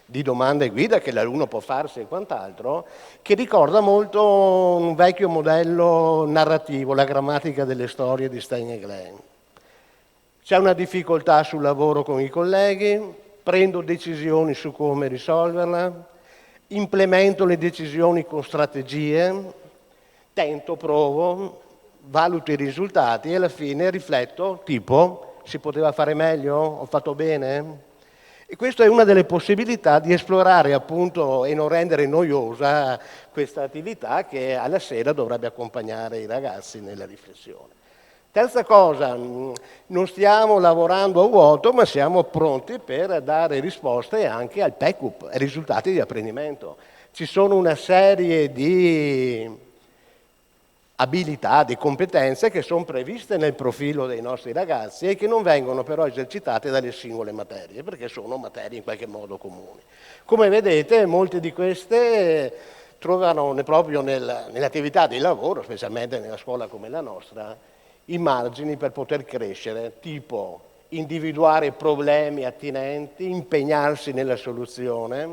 di domande guida che l'alunno può farsi e quant'altro, che ricorda molto un vecchio modello narrativo, la grammatica delle storie di Stein e Glenn. C'è una difficoltà sul lavoro con i colleghi, prendo decisioni su come risolverla, implemento le decisioni con strategie, tento, provo, valuto i risultati e alla fine rifletto, tipo, si poteva fare meglio? Ho fatto bene? E questa è una delle possibilità di esplorare appunto e non rendere noiosa questa attività che alla sera dovrebbe accompagnare i ragazzi nella riflessione. Terza cosa, non stiamo lavorando a vuoto, ma siamo pronti per dare risposte anche al PECUP, ai risultati di apprendimento. Ci sono una serie di abilità, di competenze che sono previste nel profilo dei nostri ragazzi e che non vengono però esercitate dalle singole materie, perché sono materie in qualche modo comuni. Come vedete, molte di queste trovano proprio nell'attività di lavoro, specialmente nella scuola come la nostra, i margini per poter crescere, tipo individuare problemi attinenti, impegnarsi nella soluzione,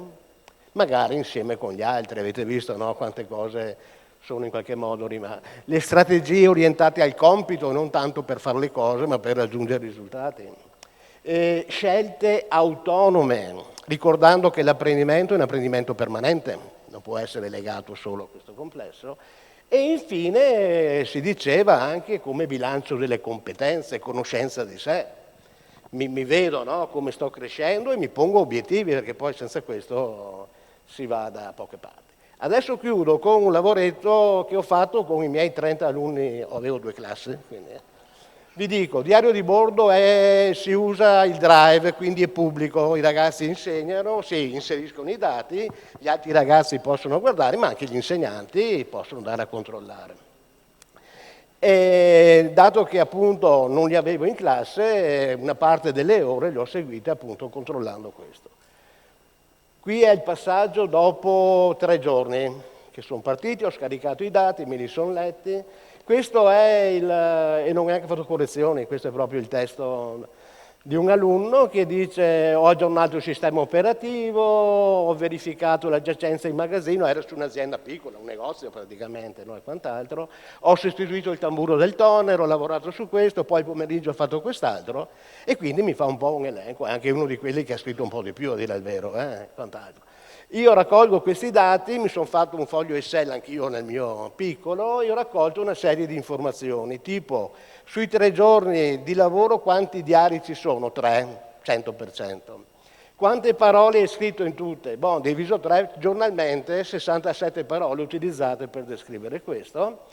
magari insieme con gli altri. Avete visto, no, quante cose sono in qualche modo rimaste. Le strategie orientate al compito, non tanto per fare le cose, ma per raggiungere risultati. Scelte autonome, ricordando che l'apprendimento è un apprendimento permanente, non può essere legato solo a questo complesso. E infine si diceva anche come bilancio delle competenze, conoscenza di sé. Mi vedo, no, come sto crescendo e mi pongo obiettivi, perché poi senza questo si va da poche parti. Adesso chiudo con un lavoretto che ho fatto con i miei 30 alunni, avevo 2 classi, quindi vi dico, diario di bordo si usa il drive, quindi è pubblico, i ragazzi insegnano, si inseriscono i dati, gli altri ragazzi possono guardare, ma anche gli insegnanti possono andare a controllare. E dato che appunto non li avevo in classe, una parte delle ore le ho seguite appunto controllando questo. Qui è il passaggio dopo 3 giorni che sono partiti, ho scaricato i dati, me li sono letti. Questo è e non ho neanche fatto correzioni, questo è proprio il testo di un alunno che dice ho aggiornato il sistema operativo, ho verificato la giacenza in magazzino, era su un'azienda piccola, un negozio praticamente, no? E quant'altro, ho sostituito il tamburo del toner, ho lavorato su questo, poi il pomeriggio ho fatto quest'altro e quindi mi fa un po' un elenco, è anche uno di quelli che ha scritto un po' di più a dire il vero, quant'altro. Io raccolgo questi dati, mi sono fatto un foglio Excel anch'io nel mio piccolo e ho raccolto una serie di informazioni, tipo sui 3 giorni di lavoro quanti diari ci sono? 3, 100%. Quante parole hai scritto in tutte? Boh, diviso 3 giornalmente, 67 parole utilizzate per descrivere questo.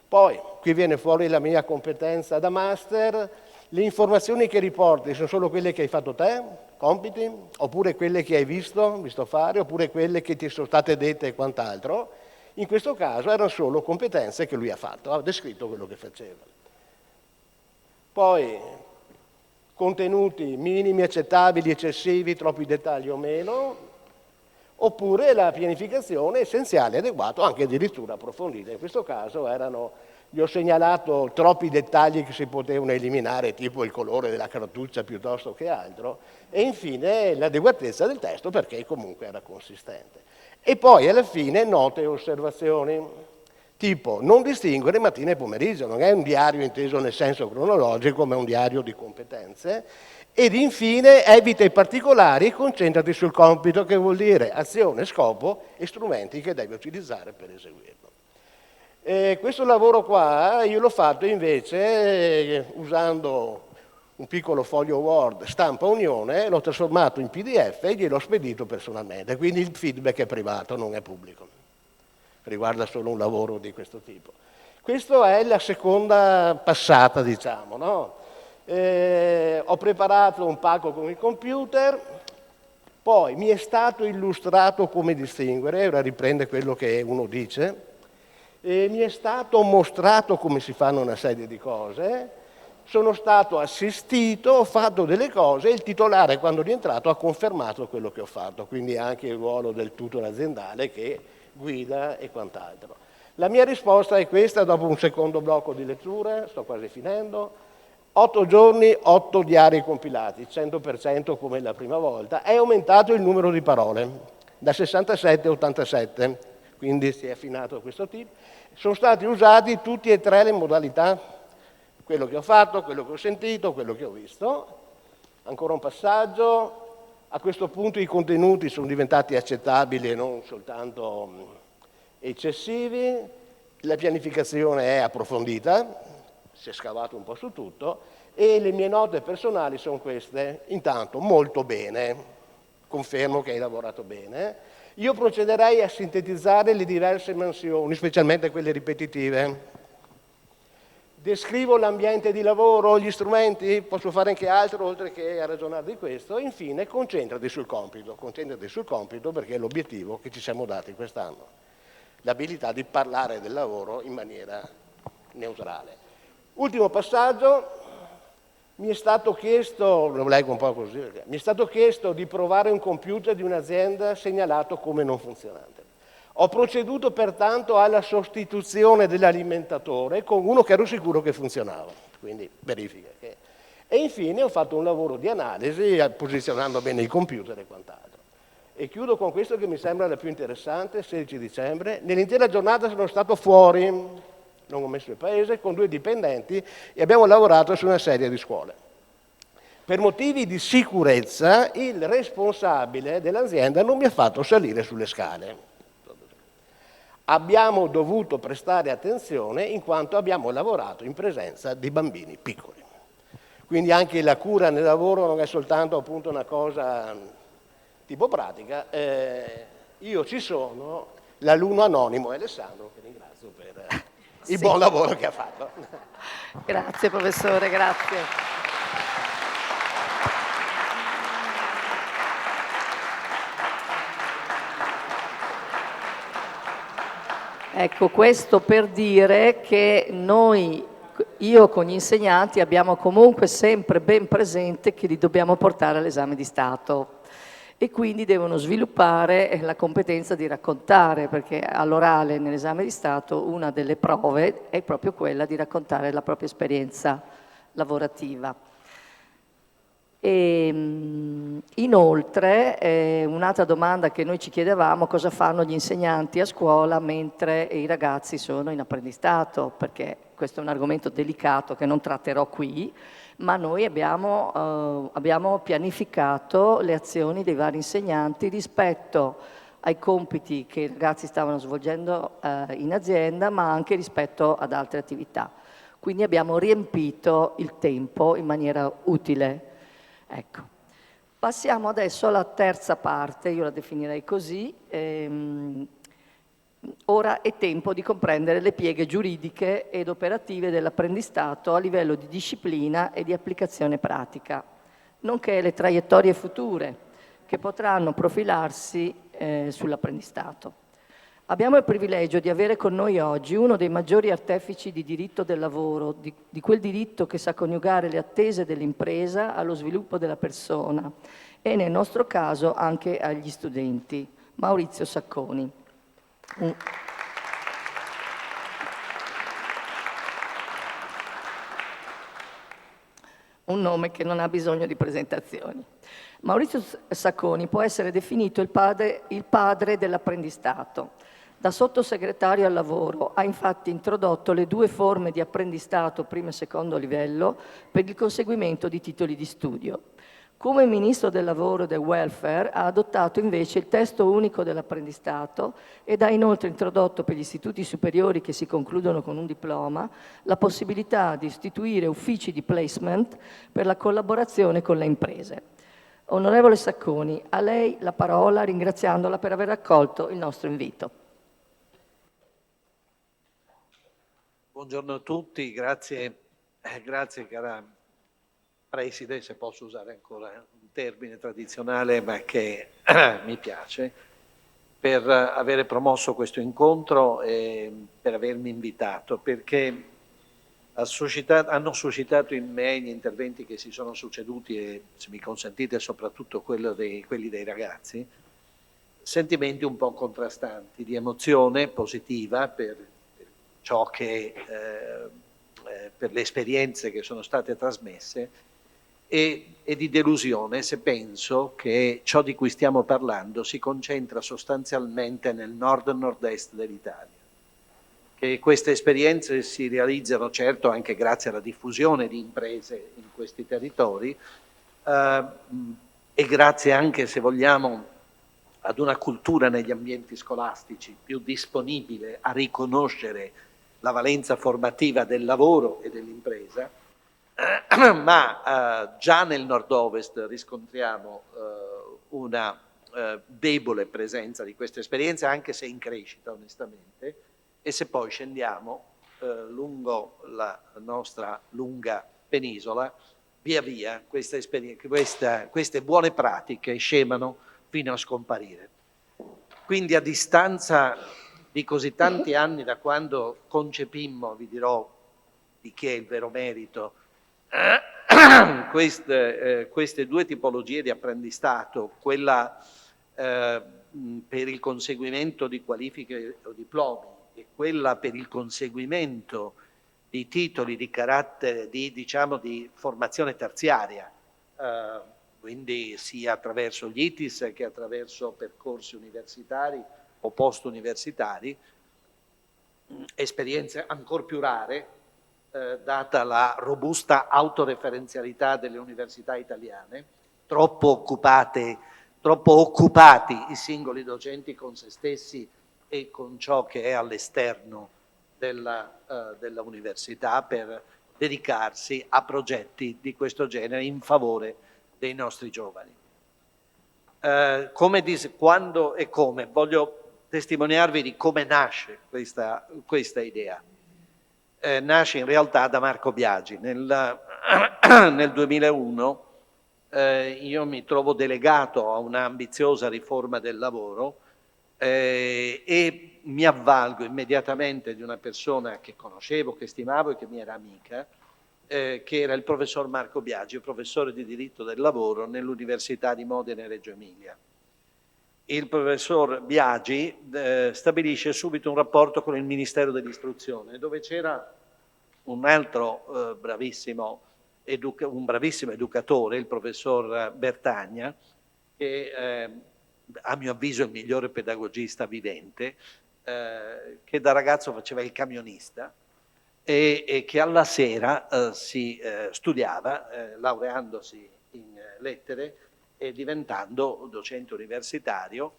Poi, qui viene fuori la mia competenza da master, le informazioni che riporti sono solo quelle che hai fatto te, compiti, oppure quelle che hai visto fare, oppure quelle che ti sono state dette e quant'altro. In questo caso erano solo competenze che lui ha fatto, ha descritto quello che faceva. Poi, contenuti minimi, accettabili, eccessivi, troppi dettagli o meno, oppure la pianificazione essenziale, adeguato, anche addirittura approfondita. In questo caso gli ho segnalato troppi dettagli che si potevano eliminare, tipo il colore della cartuccia piuttosto che altro, e infine l'adeguatezza del testo perché comunque era consistente. E poi alla fine note e osservazioni, tipo non distinguere mattina e pomeriggio, non è un diario inteso nel senso cronologico, ma è un diario di competenze. Ed infine evita i particolari e concentrati sul compito, che vuol dire azione, scopo e strumenti che devi utilizzare per eseguirlo. Questo lavoro qua io l'ho fatto invece usando un piccolo foglio Word stampa Unione, l'ho trasformato in PDF e gliel'ho spedito personalmente, quindi il feedback è privato, non è pubblico, riguarda solo un lavoro di questo tipo. Questa è la seconda passata, diciamo, no? Ho preparato un pacco con il computer, poi mi è stato illustrato come distinguere, ora riprende quello che uno dice, mi è stato mostrato come si fanno una serie di cose, sono stato assistito, ho fatto delle cose e il titolare quando è rientrato ha confermato quello che ho fatto, quindi anche il ruolo del tutor aziendale che guida e quant'altro. La mia risposta è questa dopo un secondo blocco di letture, sto quasi finendo, 8 giorni, 8 diari compilati, 100% come la prima volta, è aumentato il numero di parole, da 67 a 87, quindi si è affinato questo tipo. Sono stati usati tutti e 3 le modalità, quello che ho fatto, quello che ho sentito, quello che ho visto. Ancora un passaggio, a questo punto i contenuti sono diventati accettabili e non soltanto eccessivi, la pianificazione è approfondita, si è scavato un po' su tutto e le mie note personali sono queste. Intanto, molto bene, confermo che hai lavorato bene. Io procederei a sintetizzare le diverse mansioni, specialmente quelle ripetitive. Descrivo l'ambiente di lavoro, gli strumenti, posso fare anche altro oltre che a ragionare di questo. E infine, concentrati sul compito perché è l'obiettivo che ci siamo dati quest'anno. L'abilità di parlare del lavoro in maniera neutrale. Ultimo passaggio, mi è stato chiesto, lo leggo un po' così, mi è stato chiesto di provare un computer di un'azienda segnalato come non funzionante. Ho proceduto pertanto alla sostituzione dell'alimentatore con uno che ero sicuro che funzionava, quindi verifica. E infine ho fatto un lavoro di analisi posizionando bene il computer e quant'altro. E chiudo con questo che mi sembra la più interessante, 16 dicembre, nell'intera giornata sono stato fuori, non ho messo il paese, con 2 dipendenti e abbiamo lavorato su una serie di scuole. Per motivi di sicurezza il responsabile dell'azienda non mi ha fatto salire sulle scale. Abbiamo dovuto prestare attenzione in quanto abbiamo lavorato in presenza di bambini piccoli. Quindi anche la cura nel lavoro non è soltanto appunto una cosa tipo pratica. Io ci sono, l'alunno anonimo è Alessandro, che ringrazio per il buon lavoro che ha fatto. Grazie professore, grazie. Ecco, questo per dire che io con gli insegnanti abbiamo comunque sempre ben presente che li dobbiamo portare all'esame di Stato e quindi devono sviluppare la competenza di raccontare, perché all'orale nell'esame di Stato una delle prove è proprio quella di raccontare la propria esperienza lavorativa. E, inoltre, un'altra domanda che noi ci chiedevamo: cosa fanno gli insegnanti a scuola mentre i ragazzi sono in apprendistato, perché questo è un argomento delicato che non tratterò qui, ma noi abbiamo pianificato le azioni dei vari insegnanti rispetto ai compiti che i ragazzi stavano svolgendo in azienda, ma anche rispetto ad altre attività. Quindi abbiamo riempito il tempo in maniera utile. Ecco. Passiamo adesso alla terza parte, io la definirei così. Ora è tempo di comprendere le pieghe giuridiche ed operative dell'apprendistato a livello di disciplina e di applicazione pratica, nonché le traiettorie future che potranno profilarsi sull'apprendistato. Abbiamo il privilegio di avere con noi oggi uno dei maggiori artefici di diritto del lavoro, di quel diritto che sa coniugare le attese dell'impresa allo sviluppo della persona e nel nostro caso anche agli studenti, Maurizio Sacconi. Un nome che non ha bisogno di presentazioni. Maurizio Sacconi può essere definito il padre dell'apprendistato. Da sottosegretario al lavoro ha infatti introdotto le due forme di apprendistato primo e secondo livello per il conseguimento di titoli di studio. Come Ministro del Lavoro e del Welfare ha adottato invece il testo unico dell'apprendistato ed ha inoltre introdotto per gli istituti superiori che si concludono con un diploma la possibilità di istituire uffici di placement per la collaborazione con le imprese. Onorevole Sacconi, a lei la parola, ringraziandola per aver accolto il nostro invito. Buongiorno a tutti, grazie cara Preside, se posso usare ancora un termine tradizionale ma che mi piace, per avere promosso questo incontro e per avermi invitato, perché hanno suscitato in me gli interventi che si sono succeduti e, se mi consentite, soprattutto quelli dei ragazzi, sentimenti un po' contrastanti, di emozione positiva per ciò che, per le esperienze che sono state trasmesse e di delusione se penso che ciò di cui stiamo parlando si concentra sostanzialmente nel nord-nord-est dell'Italia. Che queste esperienze si realizzano certo anche grazie alla diffusione di imprese in questi territori e grazie anche, se vogliamo, ad una cultura negli ambienti scolastici più disponibile a riconoscere la valenza formativa del lavoro e dell'impresa, ma già nel nord-ovest riscontriamo una debole presenza di queste esperienze, anche se in crescita onestamente, e se poi scendiamo lungo la nostra lunga penisola, via via queste buone pratiche scemano fino a scomparire. Quindi a distanza di così tanti anni da quando concepimmo, vi dirò di chi è il vero merito, queste due tipologie di apprendistato, quella per il conseguimento di qualifiche o diplomi e quella per il conseguimento di titoli di carattere di formazione terziaria, quindi sia attraverso gli ITIS che attraverso percorsi universitari o post-universitari, esperienze ancor più rare, data la robusta autoreferenzialità delle università italiane, troppo occupati i singoli docenti con se stessi e con ciò che è all'esterno della università per dedicarsi a progetti di questo genere in favore dei nostri giovani. Come dice, quando e come, voglio testimoniarvi di come nasce questa idea. Nasce in realtà da Marco Biagi. Nel 2001 io mi trovo delegato a una ambiziosa riforma del lavoro e mi avvalgo immediatamente di una persona che conoscevo, che stimavo e che mi era amica, che era il professor Marco Biagi, professore di diritto del lavoro nell'Università di Modena e Reggio Emilia. Il professor Biagi stabilisce subito un rapporto con il Ministero dell'Istruzione, dove c'era un altro bravissimo un bravissimo educatore, il professor Bertagna, che a mio avviso è il migliore pedagogista vivente, che da ragazzo faceva il camionista e che alla sera si studiava, laureandosi in lettere e diventando docente universitario,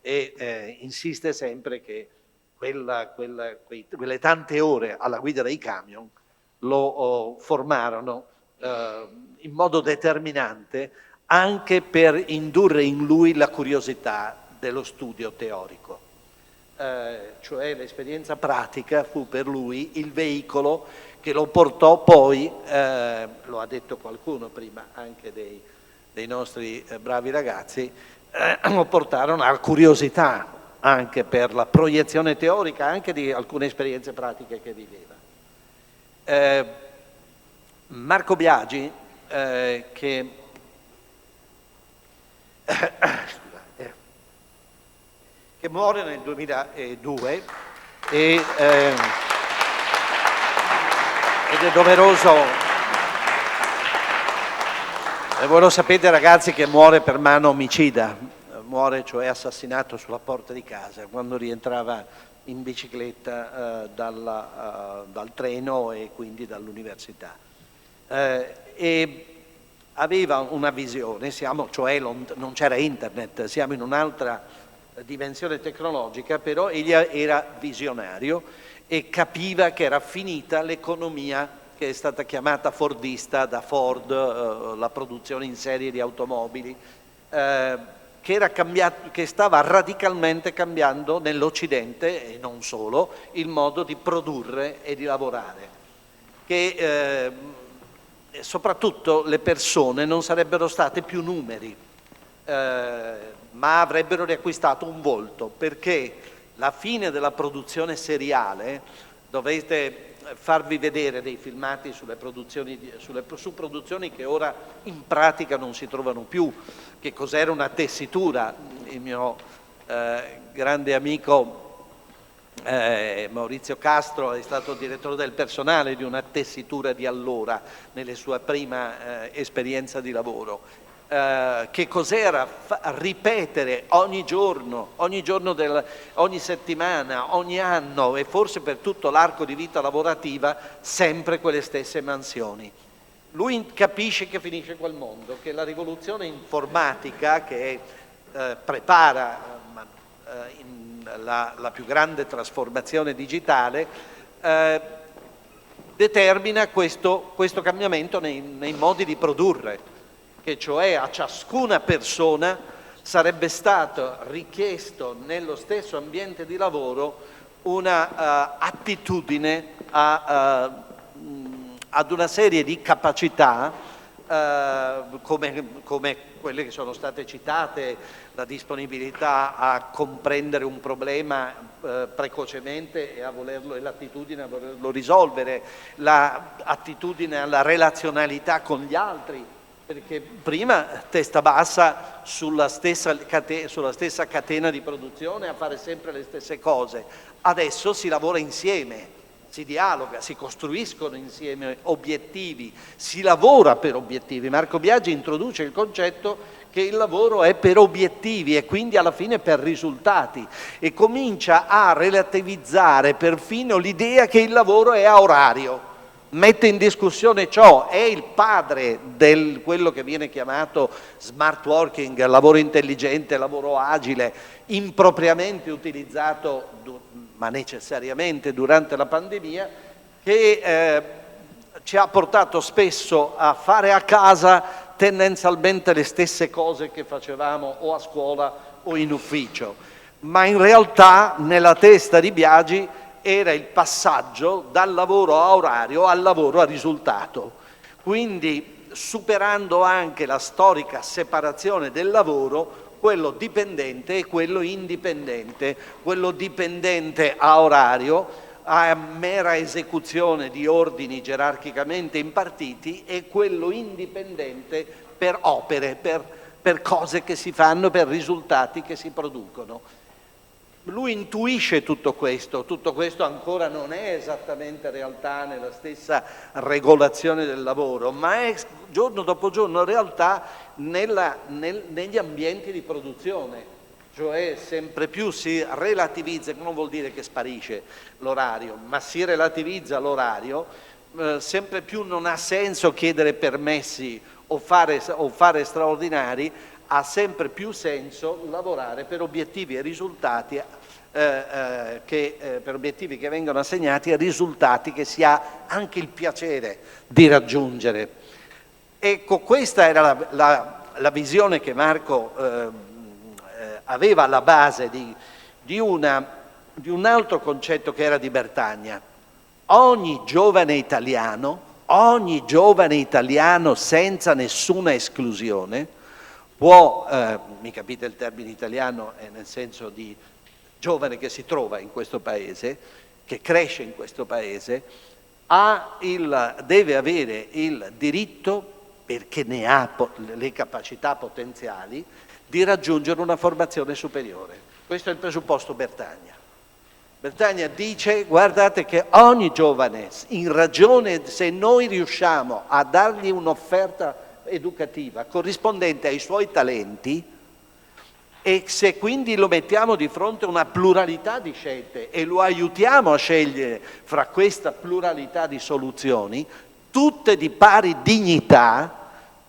e insiste sempre che quelle tante ore alla guida dei camion lo formarono in modo determinante anche per indurre in lui la curiosità dello studio teorico. Cioè l'esperienza pratica fu per lui il veicolo che lo portò poi, lo ha detto qualcuno prima anche dei nostri bravi ragazzi, lo portarono alla curiosità anche per la proiezione teorica anche di alcune esperienze pratiche che viveva. Marco Biagi, che muore nel 2002 ed è doveroso, e voi lo sapete ragazzi, che muore per mano omicida, muore cioè assassinato sulla porta di casa quando rientrava in bicicletta dal treno e quindi dall'università. E aveva una visione, non c'era internet, siamo in un'altra dimensione tecnologica, però egli era visionario e capiva che era finita l'economia che è stata chiamata fordista da Ford, la produzione in serie di automobili, che stava radicalmente cambiando nell'Occidente e non solo il modo di produrre e di lavorare, che soprattutto le persone non sarebbero state più numeri, ma avrebbero riacquistato un volto, perché la fine della produzione seriale, dovete farvi vedere dei filmati su produzioni che ora in pratica non si trovano più, che cos'era una tessitura. Il mio grande amico Maurizio Castro è stato direttore del personale di una tessitura di allora, nella sua prima esperienza di lavoro. Che cos'era ripetere ogni giorno, ogni settimana, ogni anno e forse per tutto l'arco di vita lavorativa sempre quelle stesse mansioni. Lui capisce che finisce quel mondo, che la rivoluzione informatica che prepara la più grande trasformazione digitale determina questo cambiamento nei modi di produrre, che cioè a ciascuna persona sarebbe stato richiesto nello stesso ambiente di lavoro una attitudine ad una serie di capacità come quelle che sono state citate, la disponibilità a comprendere un problema precocemente e l'attitudine a volerlo risolvere, l'attitudine alla relazionalità con gli altri, perché prima testa bassa sulla stessa catena di produzione a fare sempre le stesse cose, adesso si lavora insieme, si dialoga, si costruiscono insieme obiettivi, si lavora per obiettivi. Marco Biagi introduce il concetto che il lavoro è per obiettivi e quindi alla fine per risultati, e comincia a relativizzare perfino l'idea che il lavoro è a orario. Mette in discussione ciò, è il padre di quello che viene chiamato smart working, lavoro intelligente, lavoro agile, impropriamente utilizzato ma necessariamente durante la pandemia, che ci ha portato spesso a fare a casa tendenzialmente le stesse cose che facevamo o a scuola o in ufficio, ma in realtà nella testa di Biagi era il passaggio dal lavoro a orario al lavoro a risultato, quindi superando anche la storica separazione del lavoro, quello dipendente e quello indipendente, quello dipendente a orario, a mera esecuzione di ordini gerarchicamente impartiti, e quello indipendente per opere, per cose che si fanno, per risultati che si producono. lui intuisce tutto questo ancora non è esattamente realtà nella stessa regolazione del lavoro, ma è giorno dopo giorno realtà negli ambienti di produzione. Cioè sempre più si relativizza, non vuol dire che sparisce l'orario, ma si relativizza l'orario, sempre più non ha senso chiedere permessi o fare straordinari, ha sempre più senso lavorare per obiettivi e risultati per obiettivi che vengono assegnati e risultati che si ha anche il piacere di raggiungere. Ecco, questa era la visione che Marco aveva alla base di un altro concetto che era di Bertagna. Ogni giovane italiano senza nessuna esclusione può, mi capite il termine italiano, nel senso di giovane che si trova in questo paese, che cresce in questo paese, deve avere il diritto, perché ne ha le capacità potenziali, di raggiungere una formazione superiore. Questo è il presupposto Bertagna. Bertagna dice, guardate che ogni giovane, in ragione, se noi riusciamo a dargli un'offerta educativa corrispondente ai suoi talenti, e se quindi lo mettiamo di fronte a una pluralità di scelte e lo aiutiamo a scegliere fra questa pluralità di soluzioni, tutte di pari dignità,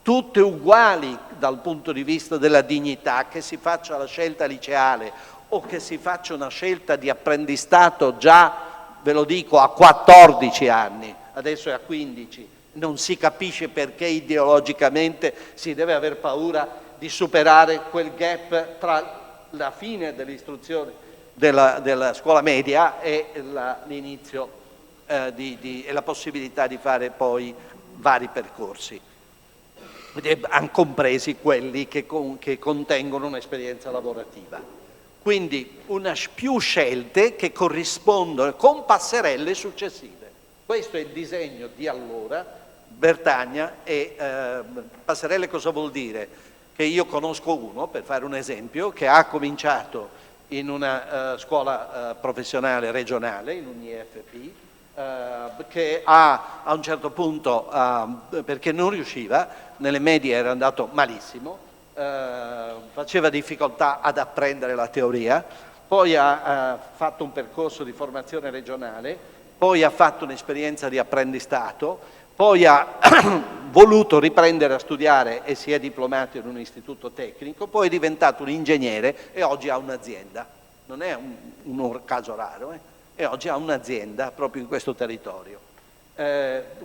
tutte uguali dal punto di vista della dignità, che si faccia la scelta liceale o che si faccia una scelta di apprendistato già, ve lo dico, a 14 anni, adesso è a 15, non si capisce perché ideologicamente si deve aver paura di superare quel gap tra la fine dell'istruzione della scuola media e l'inizio e la possibilità di fare poi vari percorsi, compresi quelli che contengono un'esperienza lavorativa. Quindi più scelte che corrispondono con passerelle successive. Questo è il disegno di allora, Bertagna, e passerelle cosa vuol dire? Che io conosco uno, per fare un esempio, che ha cominciato in una scuola professionale regionale, in un IFP, che a un certo punto, perché non riusciva, nelle medie era andato malissimo, faceva difficoltà ad apprendere la teoria, poi ha fatto un percorso di formazione regionale, poi ha fatto un'esperienza di apprendistato, poi ha voluto riprendere a studiare e si è diplomato in un istituto tecnico, poi è diventato un ingegnere e oggi ha un'azienda. Non è un caso raro, e oggi ha un'azienda proprio in questo territorio.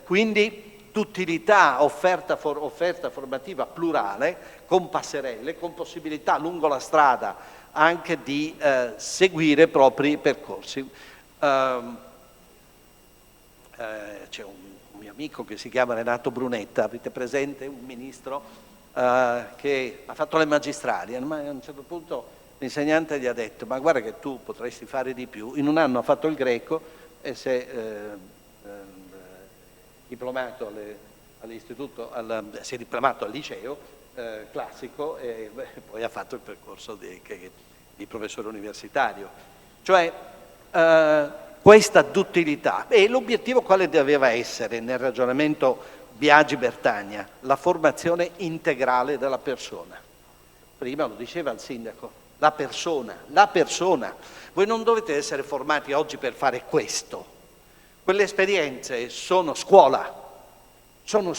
Quindi d'utilità, offerta formativa plurale, con passerelle, con possibilità lungo la strada anche di seguire propri percorsi. C'è un mio amico che si chiama Renato Brunetta, avete presente? Un ministro che ha fatto le magistrali, ma a un certo punto l'insegnante gli ha detto: ma guarda che tu potresti fare di più. In un anno ha fatto il greco e si è diplomato all'istituto, si è diplomato al liceo classico e poi ha fatto il percorso di professore universitario. Cioè questa duttilità. E l'obiettivo quale doveva essere nel ragionamento Biagi-Bertagna? La formazione integrale della persona. Prima lo diceva il sindaco, la persona. Voi non dovete essere formati oggi per fare questo. Quelle esperienze sono scuola, non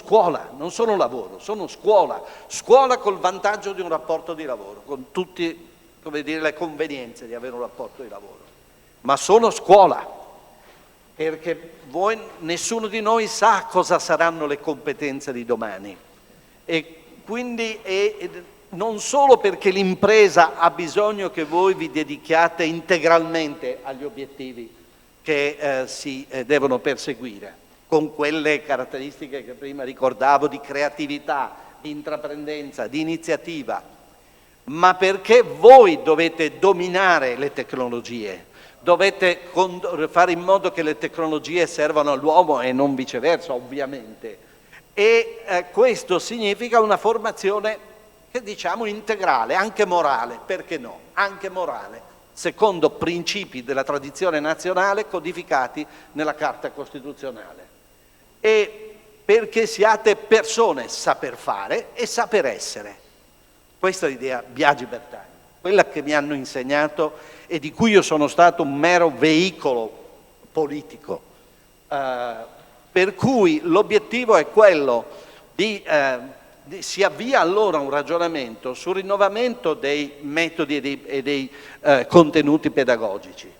sono lavoro, sono scuola. Scuola col vantaggio di un rapporto di lavoro, con tutte, come dire, le convenienze di avere un rapporto di lavoro. Ma sono scuola, perché nessuno di noi sa cosa saranno le competenze di domani. E quindi non solo perché l'impresa ha bisogno che voi vi dedichiate integralmente agli obiettivi che si devono perseguire, con quelle caratteristiche che prima ricordavo di creatività, di intraprendenza, di iniziativa, ma perché voi dovete dominare le tecnologie. Dovete fare in modo che le tecnologie servano all'uomo e non viceversa, ovviamente. E questo significa una formazione che diciamo integrale, anche morale, perché no? Anche morale. secondo principi della tradizione nazionale codificati nella Carta Costituzionale. E perché siate persone saper fare e saper essere. Questa è l'idea Biagi Bertagni, quella che mi hanno insegnato e di cui io sono stato un mero veicolo politico. Per cui l'obiettivo è quello si avvia allora un ragionamento sul rinnovamento dei metodi e dei contenuti pedagogici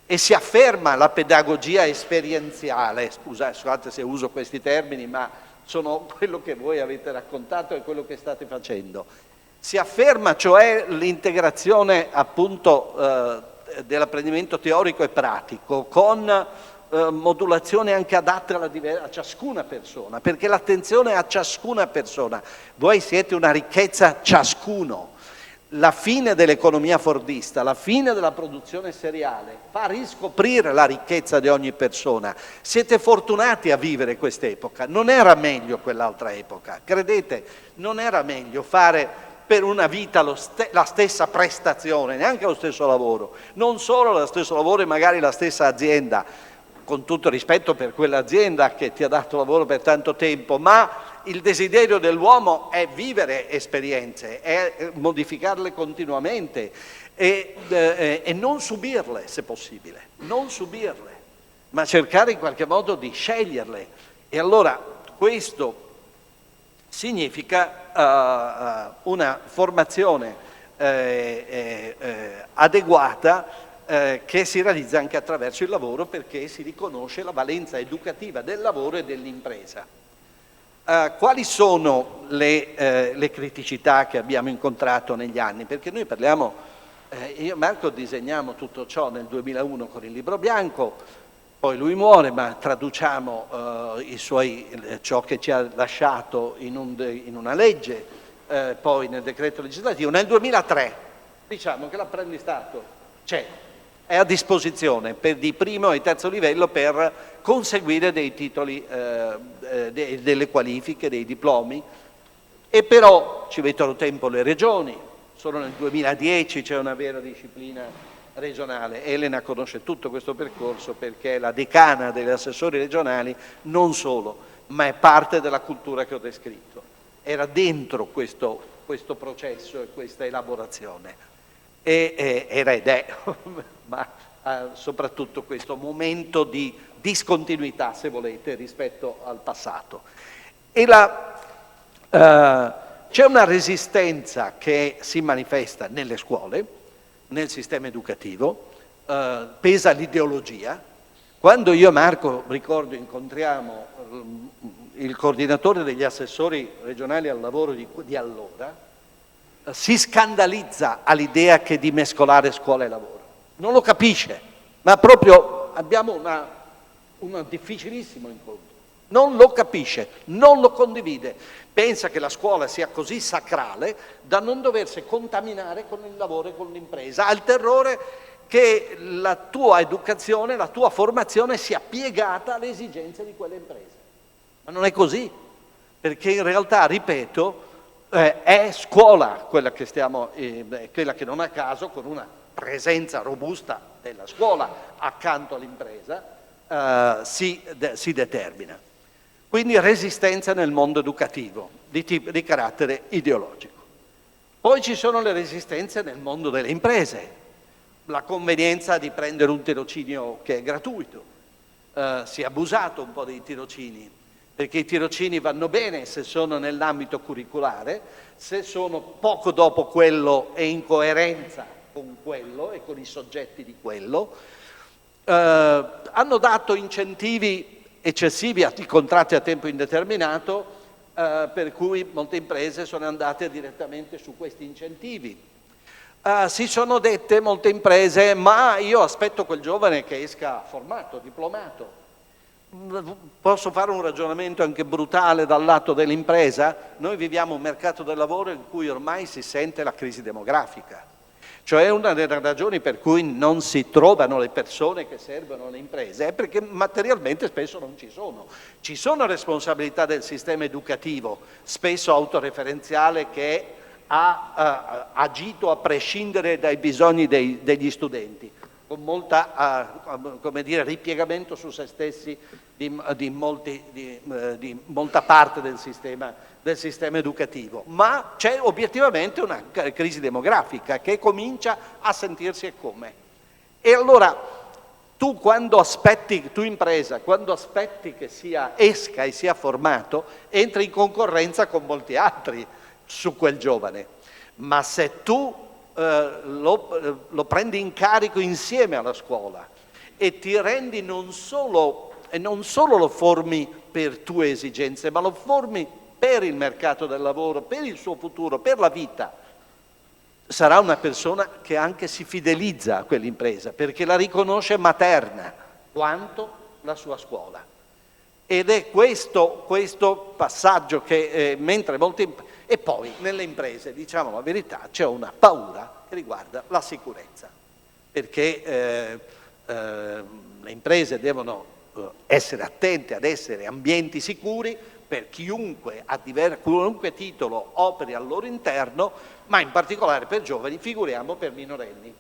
e si afferma la pedagogia esperienziale, scusate se uso questi termini, ma sono quello che voi avete raccontato e quello che state facendo. Si afferma cioè l'integrazione appunto dell'apprendimento teorico e pratico con modulazioni anche adatte a ciascuna persona, perché l'attenzione è a ciascuna persona. Voi siete una ricchezza ciascuno. La fine dell'economia fordista, la fine della produzione seriale fa riscoprire la ricchezza di ogni persona. Siete fortunati a vivere quest'epoca. Non era meglio quell'altra epoca, credete, non era meglio fare per una vita la stessa prestazione, neanche lo stesso lavoro, non solo lo stesso lavoro e magari la stessa azienda, con tutto rispetto per quell'azienda che ti ha dato lavoro per tanto tempo, ma il desiderio dell'uomo è vivere esperienze, è modificarle continuamente e non subirle, se possibile, non subirle, ma cercare in qualche modo di sceglierle. E allora questo significa una formazione adeguata che si realizza anche attraverso il lavoro, perché si riconosce la valenza educativa del lavoro e dell'impresa. Quali sono le criticità che abbiamo incontrato negli anni? Perché noi parliamo, io e Marco disegniamo tutto ciò nel 2001 con il libro bianco, poi lui muore, ma traduciamo ciò che ci ha lasciato in una legge, poi nel decreto legislativo. Nel 2003 diciamo che l'apprendistato c'è, è a disposizione di primo e terzo livello per conseguire dei titoli, delle qualifiche, dei diplomi, e però ci mettono tempo le regioni. Solo nel 2010 c'è una vera disciplina regionale. Elena conosce tutto questo percorso perché è la decana degli assessori regionali, non solo, ma è parte della cultura che ho descritto. Era dentro questo processo e questa elaborazione. Era ed è, ma soprattutto questo momento di discontinuità, se volete, rispetto al passato. E c'è una resistenza che si manifesta nelle scuole, nel sistema educativo, pesa l'ideologia. Quando io e Marco, ricordo, incontriamo il coordinatore degli assessori regionali al lavoro di allora, si scandalizza all'idea che di mescolare scuola e lavoro. Non lo capisce, ma proprio abbiamo un difficilissimo incontro. Non lo capisce, non lo condivide. Pensa che la scuola sia così sacrale da non doversi contaminare con il lavoro e con l'impresa. Ha il terrore che la tua educazione, la tua formazione sia piegata alle esigenze di quelle imprese. Ma non è così, perché in realtà, ripeto, è scuola quella che non a caso, con una presenza robusta della scuola accanto all'impresa, si determina. Quindi resistenza nel mondo educativo di carattere ideologico. Poi ci sono le resistenze nel mondo delle imprese, la convenienza di prendere un tirocinio che è gratuito. Si è abusato un po' dei tirocini, perché i tirocini vanno bene se sono nell'ambito curriculare, se sono poco dopo quello e in coerenza con quello e con i soggetti di quello. Hanno dato incentivi eccessivi a contratti a tempo indeterminato, per cui molte imprese sono andate direttamente su questi incentivi. Si sono dette molte imprese: ma io aspetto quel giovane che esca formato, diplomato. Posso fare un ragionamento anche brutale dal lato dell'impresa? Noi viviamo un mercato del lavoro in cui ormai si sente la crisi demografica, cioè una delle ragioni per cui non si trovano le persone che servono alle imprese è perché materialmente spesso non ci sono. Ci sono responsabilità del sistema educativo, spesso autoreferenziale, che ha agito a prescindere dai bisogni degli studenti, con molta, come dire, ripiegamento su se stessi di molta parte del sistema educativo. Ma c'è obiettivamente una crisi demografica che comincia a sentirsi e come. E allora tu impresa, quando aspetti che esca e sia formato, entri in concorrenza con molti altri su quel giovane. Ma se tu lo prendi in carico insieme alla scuola e ti rendi non solo lo formi per tue esigenze, ma lo formi per il mercato del lavoro, per il suo futuro, per la vita, sarà una persona che anche si fidelizza a quell'impresa, perché la riconosce materna quanto la sua scuola. Ed è questo passaggio che mentre e poi nelle imprese, diciamo la verità, c'è una paura che riguarda la sicurezza, perché le imprese devono essere attente ad essere ambienti sicuri per chiunque a qualunque titolo operi al loro interno, ma in particolare per giovani, figuriamo per minorenni.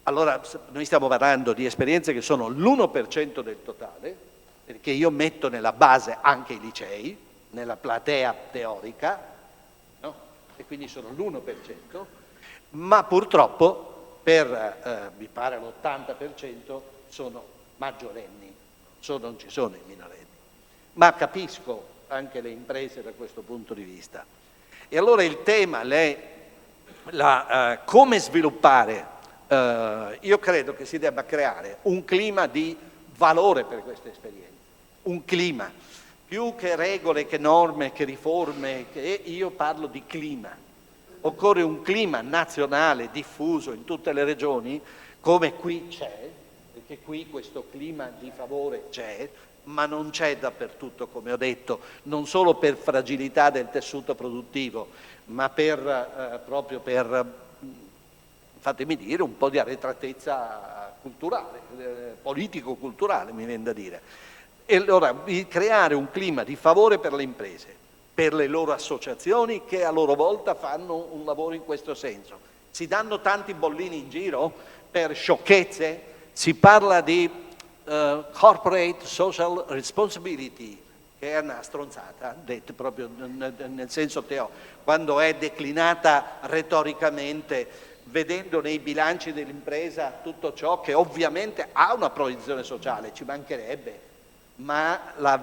Allora noi stiamo parlando di esperienze che sono l'1% del totale, perché io metto nella base anche i licei, nella platea teorica, no? E quindi sono l'1%, ma purtroppo mi pare l'80% sono maggiorenni, non ci sono i minorenni. Ma capisco anche le imprese da questo punto di vista. E allora il tema come sviluppare, io credo che si debba creare un clima di valore per queste esperienze, un clima, più che regole, che norme, che riforme, io parlo di clima. Occorre un clima nazionale diffuso in tutte le regioni, come qui c'è, perché qui questo clima di favore c'è, ma non c'è dappertutto, come ho detto, non solo per fragilità del tessuto produttivo, ma proprio per, fatemi dire, un po' di arretratezza culturale, politico-culturale, mi viene da dire. E allora creare un clima di favore per le imprese, per le loro associazioni che a loro volta fanno un lavoro in questo senso. Si danno tanti bollini in giro per sciocchezze, si parla di corporate social responsibility, che è una stronzata, detta proprio nel senso teorico, quando è declinata retoricamente, vedendo nei bilanci dell'impresa tutto ciò che ovviamente ha una proiezione sociale, ci mancherebbe, ma il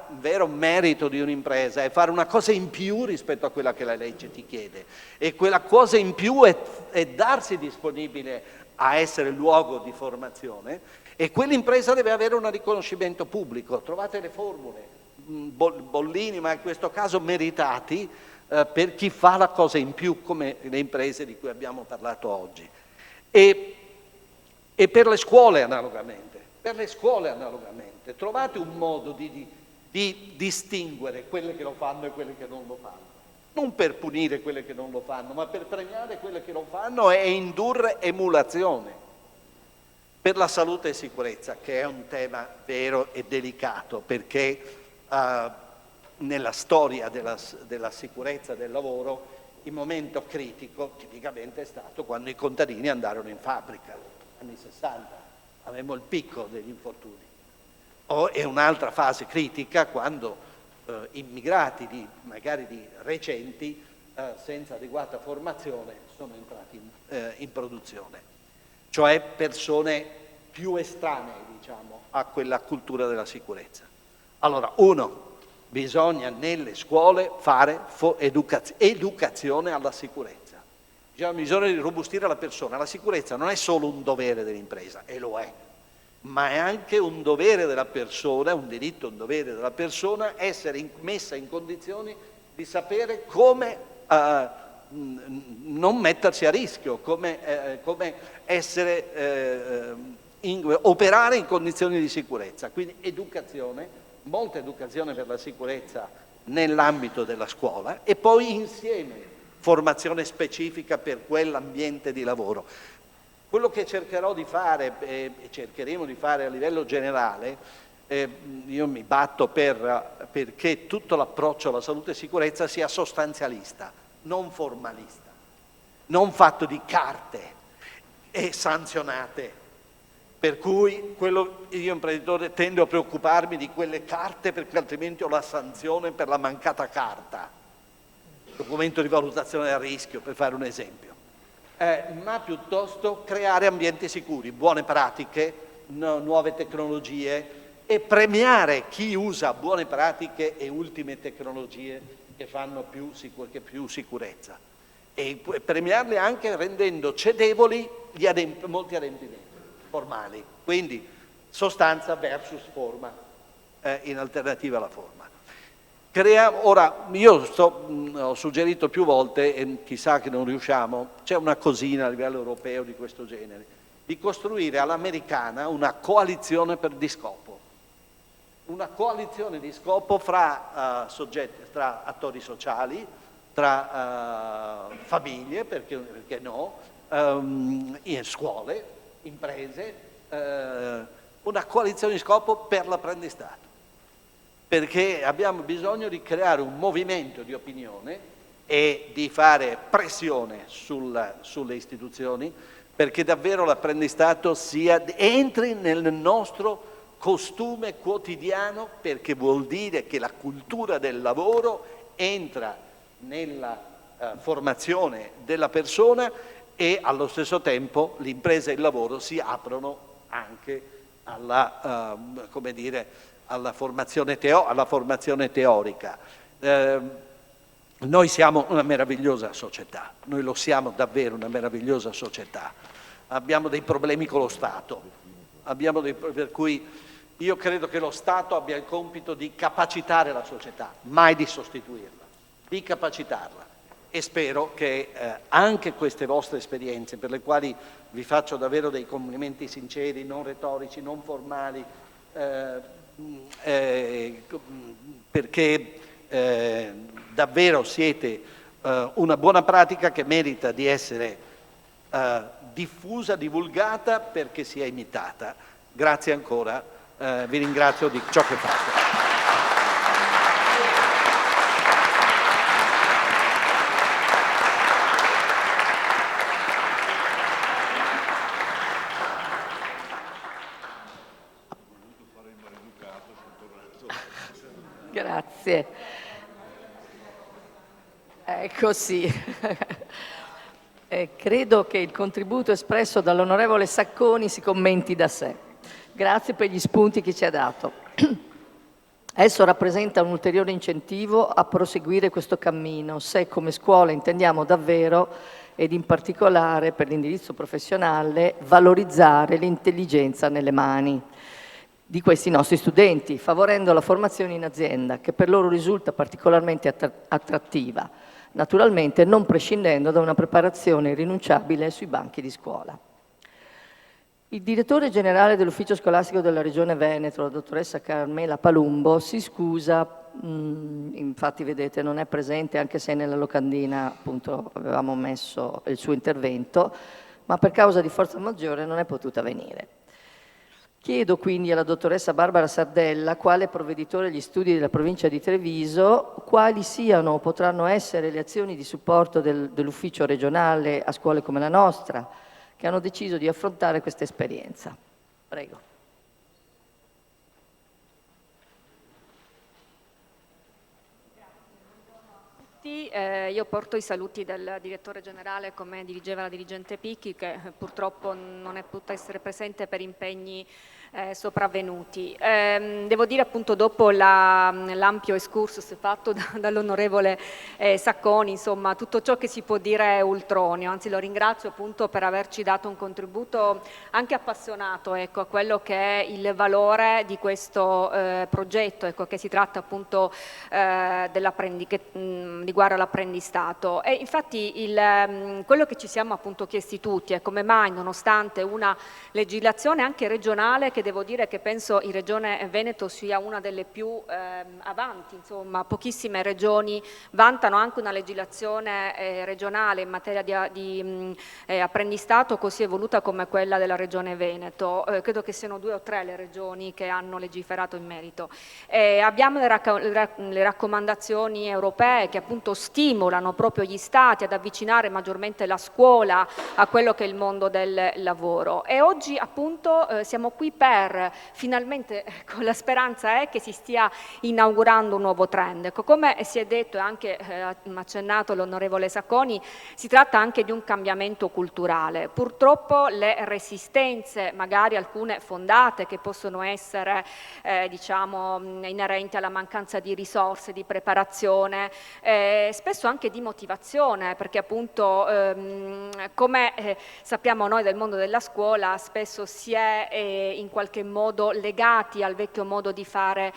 vero merito di un'impresa è fare una cosa in più rispetto a quella che la legge ti chiede, e quella cosa in più è darsi disponibile a essere luogo di formazione, e quell'impresa deve avere un riconoscimento pubblico. Trovate le formule, bollini, ma in questo caso meritati, per chi fa la cosa in più, come le imprese di cui abbiamo parlato oggi. E per le scuole analogamente, trovate un modo di distinguere quelle che lo fanno e quelle che non lo fanno. Non per punire quelle che non lo fanno, ma per premiare quelle che lo fanno e indurre emulazione. Per la salute e sicurezza, che è un tema vero e delicato, perché nella storia della sicurezza del lavoro il momento critico tipicamente è stato quando i contadini andarono in fabbrica, anni 60, avevamo il picco degli infortuni. E un'altra fase critica quando immigrati magari di recenti, senza adeguata formazione, sono entrati in produzione. Cioè persone più estranee, diciamo, a quella cultura della sicurezza. Allora, bisogna nelle scuole fare educazione alla sicurezza. Bisogna robustire la persona. La sicurezza non è solo un dovere dell'impresa, e lo è, ma è anche un dovere della persona, un diritto, un dovere della persona, essere messa in condizioni di sapere come non mettersi a rischio, come operare in condizioni di sicurezza. Quindi educazione, molta educazione per la sicurezza nell'ambito della scuola, e poi insieme formazione specifica per quell'ambiente di lavoro. Quello che cercherò di fare e cercheremo di fare a livello generale, io mi batto perché tutto l'approccio alla salute e sicurezza sia sostanzialista, non formalista, non fatto di carte e sanzionate, per cui io imprenditore tendo a preoccuparmi di quelle carte perché altrimenti ho la sanzione per la mancata carta, documento di valutazione del rischio per fare un esempio, ma piuttosto creare ambienti sicuri, buone pratiche, nuove tecnologie e premiare chi usa buone pratiche e ultime tecnologie che fanno più sicurezza e premiarli anche rendendo cedevoli molti adempimenti formali, quindi sostanza versus forma in alternativa alla forma. Ora, io ho suggerito più volte, e chissà che non riusciamo, c'è una cosina a livello europeo di questo genere, di costruire all'americana una coalizione di scopo. Una coalizione di scopo fra tra attori sociali, tra famiglie, perché no, in scuole, imprese, una coalizione di scopo per l'apprendistato. Perché abbiamo bisogno di creare un movimento di opinione e di fare pressione sulle istituzioni perché davvero l'apprendistato entri nel nostro costume quotidiano, perché vuol dire che la cultura del lavoro entra nella formazione della persona e allo stesso tempo l'impresa e il lavoro si aprono anche alla, come dire, alla formazione teorica. Noi siamo una meravigliosa società, noi lo siamo davvero una meravigliosa società. Abbiamo dei problemi con lo Stato, per cui io credo che lo Stato abbia il compito di capacitare la società, mai di sostituirla, di capacitarla. E spero che anche queste vostre esperienze, per le quali vi faccio davvero dei complimenti sinceri, non retorici, non formali, perché davvero siete una buona pratica che merita di essere diffusa, divulgata, perché sia imitata. Grazie ancora, vi ringrazio di ciò che fate. Grazie. Ecco sì. Credo che il contributo espresso dall'onorevole Sacconi si commenti da sé. Grazie per gli spunti che ci ha dato. Esso rappresenta un ulteriore incentivo a proseguire questo cammino, se come scuola intendiamo davvero, ed in particolare per l'indirizzo professionale, valorizzare l'intelligenza nelle mani di questi nostri studenti, favorendo la formazione in azienda, che per loro risulta particolarmente attrattiva, naturalmente non prescindendo da una preparazione irrinunciabile sui banchi di scuola. Il direttore generale dell'ufficio scolastico della Regione Veneto, la dottoressa Carmela Palumbo, si scusa, infatti vedete non è presente, anche se nella locandina appunto avevamo messo il suo intervento, ma per causa di forza maggiore non è potuta venire. Chiedo quindi alla dottoressa Barbara Sardella, quale provveditore agli studi della provincia di Treviso, quali siano o potranno essere le azioni di supporto dell'ufficio regionale a scuole come la nostra, che hanno deciso di affrontare questa esperienza. Prego. Io porto i saluti del direttore generale, come dirigeva la dirigente Picchi, che purtroppo non è potuta essere presente per impegni sopravvenuti. Devo dire appunto dopo l'ampio excursus fatto dall'onorevole Sacconi, insomma tutto ciò che si può dire è ultroneo, anzi lo ringrazio appunto per averci dato un contributo anche appassionato, ecco, a quello che è il valore di questo progetto, ecco, che si tratta appunto che riguarda l'apprendistato. E infatti quello che ci siamo appunto chiesti tutti è come mai, nonostante una legislazione anche regionale, che devo dire che penso in Regione Veneto sia una delle più avanti, insomma pochissime regioni vantano anche una legislazione regionale in materia di apprendistato così evoluta come quella della Regione Veneto. Credo che siano 2 o 3 le regioni che hanno legiferato in merito. Abbiamo le raccomandazioni europee che appunto appunto stimolano proprio gli stati ad avvicinare maggiormente la scuola a quello che è il mondo del lavoro. E oggi appunto siamo qui per finalmente, ecco, la speranza è che si stia inaugurando un nuovo trend. Ecco, come si è detto e anche accennato l'onorevole Sacconi, si tratta anche di un cambiamento culturale. Purtroppo le resistenze, magari alcune fondate, che possono essere diciamo inerenti alla mancanza di risorse, di preparazione, spesso anche di motivazione, perché appunto come sappiamo noi del mondo della scuola, spesso si è in qualche modo legati al vecchio modo di fare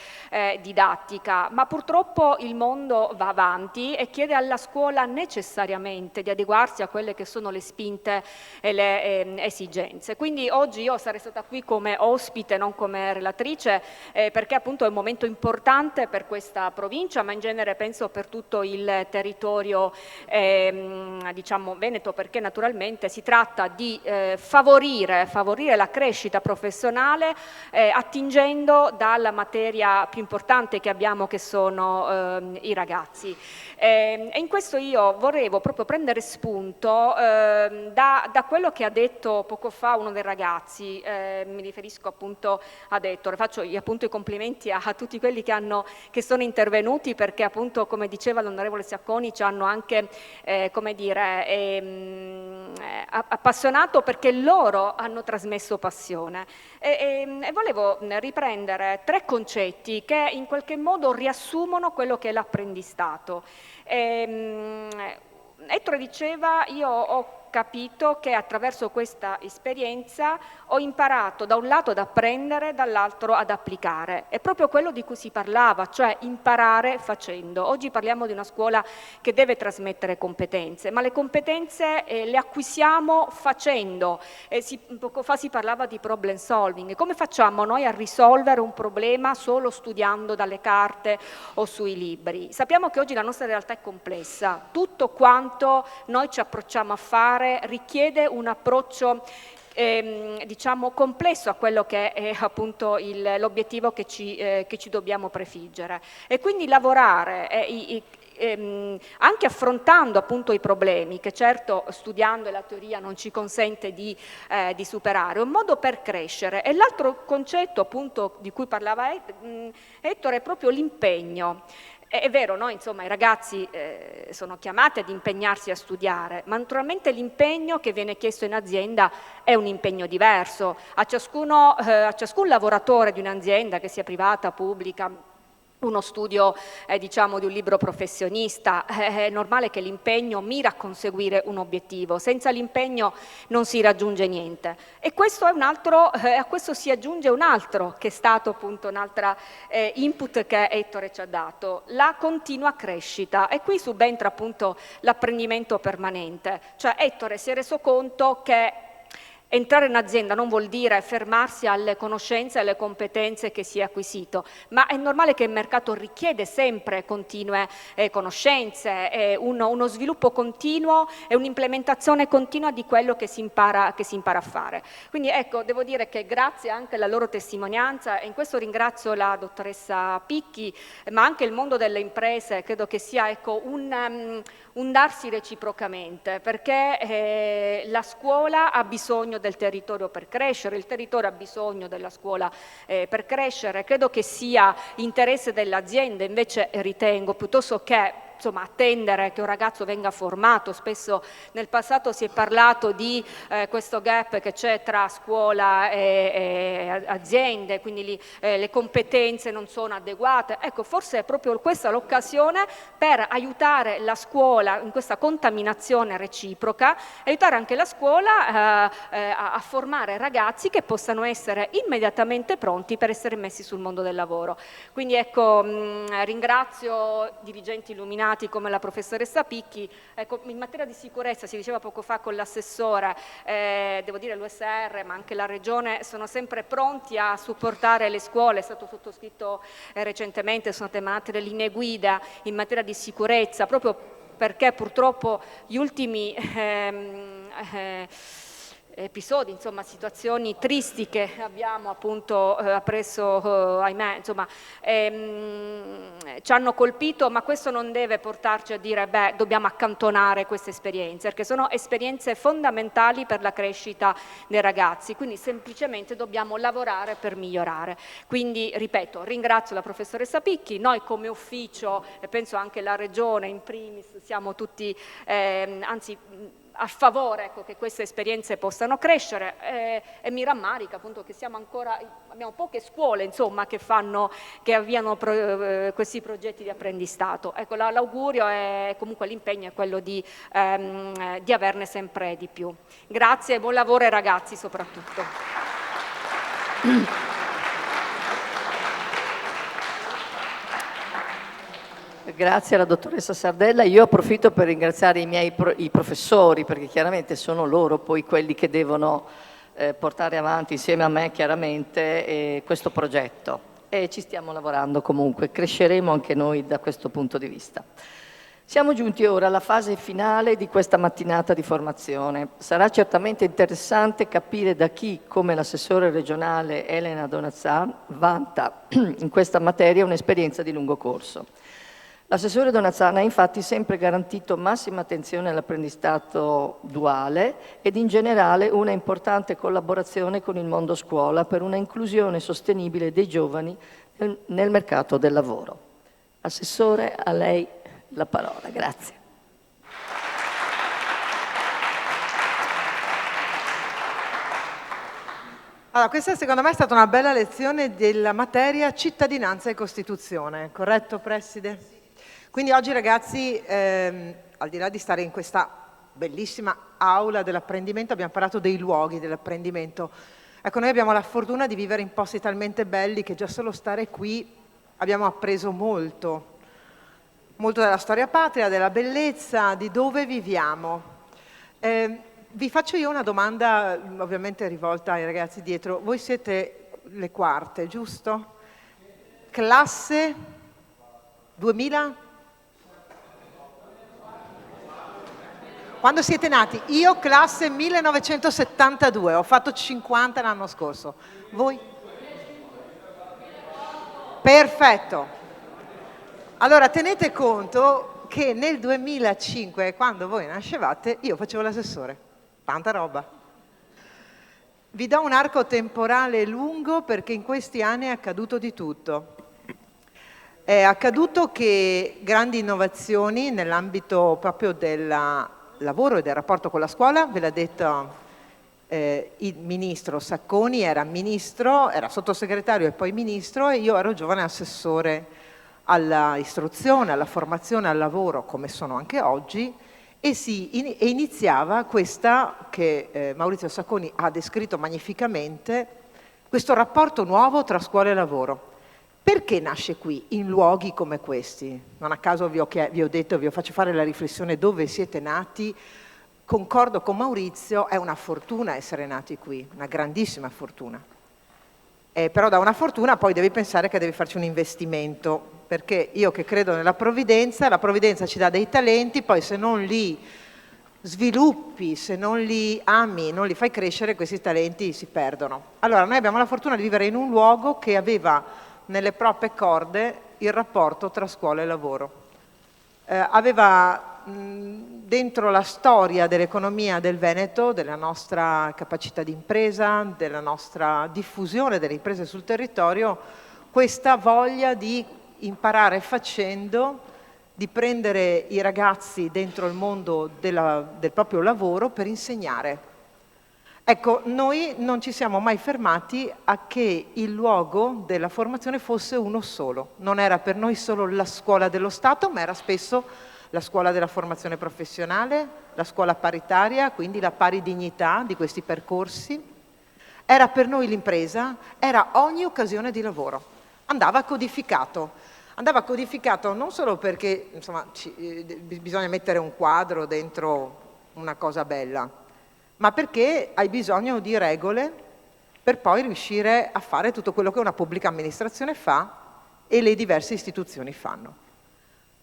didattica, ma purtroppo il mondo va avanti e chiede alla scuola necessariamente di adeguarsi a quelle che sono le spinte e le esigenze. Quindi oggi io sarei stata qui come ospite, non come relatrice, perché appunto è un momento importante per questa provincia, ma in genere penso per tutto il territorio diciamo veneto, perché naturalmente si tratta di favorire la crescita professionale attingendo dalla materia più importante che abbiamo, che sono i ragazzi. E in questo io volevo proprio prendere spunto da quello che ha detto poco fa uno dei ragazzi, mi riferisco appunto ad Ettore. Faccio appunto i complimenti a tutti quelli che sono intervenuti, perché appunto, come diceva l'onorevole Sacconi, ci hanno anche come dire appassionato, perché loro hanno trasmesso passione. E volevo riprendere 3 concetti che in qualche modo riassumono quello che è l'apprendistato. Ettore diceva: io ho capito che attraverso questa esperienza ho imparato da un lato ad apprendere, dall'altro ad applicare. È proprio quello di cui si parlava, cioè imparare facendo. Oggi parliamo di una scuola che deve trasmettere competenze, ma le competenze le acquisiamo facendo. Poco fa si parlava di problem solving. Come facciamo noi a risolvere un problema solo studiando dalle carte o sui libri? Sappiamo che oggi la nostra realtà è complessa. Tutto quanto noi ci approcciamo a fare richiede un approccio diciamo complesso a quello che è appunto l'obiettivo che ci dobbiamo prefiggere, e quindi lavorare anche affrontando appunto i problemi che certo studiando la teoria non ci consente di superare, un modo per crescere. E l'altro concetto appunto di cui parlava Ettore è proprio l'impegno. È vero, no? Insomma, i ragazzi sono chiamati ad impegnarsi a studiare, ma naturalmente l'impegno che viene chiesto in azienda è un impegno diverso. A ciascun lavoratore di un'azienda, che sia privata, pubblica, uno studio diciamo di un libro professionista, è normale che l'impegno mira a conseguire un obiettivo. Senza l'impegno non si raggiunge niente, e questo è un altro, a questo si aggiunge un altro che è stato appunto un'altra input che Ettore ci ha dato: la continua crescita. E qui subentra appunto l'apprendimento permanente. Cioè Ettore si è reso conto che entrare in azienda non vuol dire fermarsi alle conoscenze e alle competenze che si è acquisito, ma è normale che il mercato richiede sempre continue conoscenze, uno sviluppo continuo e un'implementazione continua di quello che si impara a fare. Quindi ecco, devo dire che grazie anche alla loro testimonianza, e in questo ringrazio la dottoressa Picchi, ma anche il mondo delle imprese, credo che sia ecco, un darsi reciprocamente, perché la scuola ha bisogno del territorio per crescere, il territorio ha bisogno della scuola per crescere. Credo che sia interesse dell'azienda, invece ritengo, piuttosto che insomma, attendere che un ragazzo venga formato. Spesso nel passato si è parlato di questo gap che c'è tra scuola e aziende, quindi le competenze non sono adeguate. Ecco, forse è proprio questa l'occasione per aiutare la scuola in questa contaminazione reciproca, aiutare anche la scuola a formare ragazzi che possano essere immediatamente pronti per essere messi sul mondo del lavoro. Quindi ecco, ringrazio dirigenti illuminati come la professoressa Picchi. Ecco, in materia di sicurezza, si diceva poco fa con l'assessore, devo dire l'USR ma anche la Regione sono sempre pronti a supportare le scuole. È stato sottoscritto recentemente, sono state emanate le linee guida in materia di sicurezza, proprio perché purtroppo gli ultimi episodi, insomma situazioni tristi che abbiamo appunto appreso, ahimè, insomma, ci hanno colpito, ma questo non deve portarci a dire beh, dobbiamo accantonare queste esperienze, perché sono esperienze fondamentali per la crescita dei ragazzi, quindi semplicemente dobbiamo lavorare per migliorare. Quindi, ripeto, ringrazio la professoressa Picchi, noi come ufficio, e penso anche la Regione in primis, siamo tutti, anzi, a favore, ecco, che queste esperienze possano crescere, e mi rammarica appunto che abbiamo poche scuole, insomma, che avviano questi progetti di apprendistato. Ecco, l'augurio è, comunque l'impegno è quello di averne sempre di più. Grazie e buon lavoro ai ragazzi soprattutto. Grazie alla dottoressa Sardella. Io approfitto per ringraziare i professori, perché chiaramente sono loro poi quelli che devono portare avanti insieme a me chiaramente questo progetto, e ci stiamo lavorando comunque, cresceremo anche noi da questo punto di vista. Siamo giunti ora alla fase finale di questa mattinata di formazione. Sarà certamente interessante capire da chi, come l'assessore regionale Elena Donazzan, vanta in questa materia un'esperienza di lungo corso. L'assessore Donazzan ha infatti sempre garantito massima attenzione all'apprendistato duale ed in generale una importante collaborazione con il mondo scuola per una inclusione sostenibile dei giovani nel mercato del lavoro. Assessore, a lei la parola. Grazie. Allora, questa secondo me è stata una bella lezione della materia cittadinanza e Costituzione, corretto Preside? Quindi oggi ragazzi, al di là di stare in questa bellissima aula dell'apprendimento, abbiamo parlato dei luoghi dell'apprendimento. Ecco, noi abbiamo la fortuna di vivere in posti talmente belli che già solo stare qui abbiamo appreso molto della storia patria, della bellezza, di dove viviamo. Vi faccio io una domanda, ovviamente rivolta ai ragazzi dietro. Voi siete le quarte, giusto? Classe 2000? Quando siete nati? Io classe 1972, ho fatto 50 l'anno scorso. Voi? Perfetto. Allora tenete conto che nel 2005, quando voi nascevate, io facevo l'assessore. Tanta roba. Vi do un arco temporale lungo perché in questi anni è accaduto di tutto. È accaduto che grandi innovazioni nell'ambito proprio del lavoro e del rapporto con la scuola, ve l'ha detto il ministro Sacconi, era sottosegretario e poi ministro, e io ero giovane assessore all'istruzione, alla formazione, al lavoro, come sono anche oggi, e iniziava questa che Maurizio Sacconi ha descritto magnificamente, questo rapporto nuovo tra scuola e lavoro. Perché nasce qui, in luoghi come questi? Non a caso vi ho detto, vi faccio fare la riflessione dove siete nati. Concordo con Maurizio, è una fortuna essere nati qui, una grandissima fortuna. Però da una fortuna poi devi pensare che devi farci un investimento, perché io che credo nella provvidenza, la provvidenza ci dà dei talenti, poi se non li sviluppi, se non li ami, non li fai crescere, questi talenti si perdono. Allora noi abbiamo la fortuna di vivere in un luogo che aveva nelle proprie corde il rapporto tra scuola e lavoro. Aveva dentro la storia dell'economia del Veneto, della nostra capacità di impresa, della nostra diffusione delle imprese sul territorio, questa voglia di imparare facendo, di prendere i ragazzi dentro il mondo del proprio lavoro per insegnare. Ecco, noi non ci siamo mai fermati a che il luogo della formazione fosse uno solo. Non era per noi solo la scuola dello Stato, ma era spesso la scuola della formazione professionale, la scuola paritaria, quindi la pari dignità di questi percorsi. Era per noi l'impresa, era ogni occasione di lavoro. Andava codificato non solo perché insomma, bisogna mettere un quadro dentro una cosa bella, ma perché hai bisogno di regole per poi riuscire a fare tutto quello che una pubblica amministrazione fa e le diverse istituzioni fanno.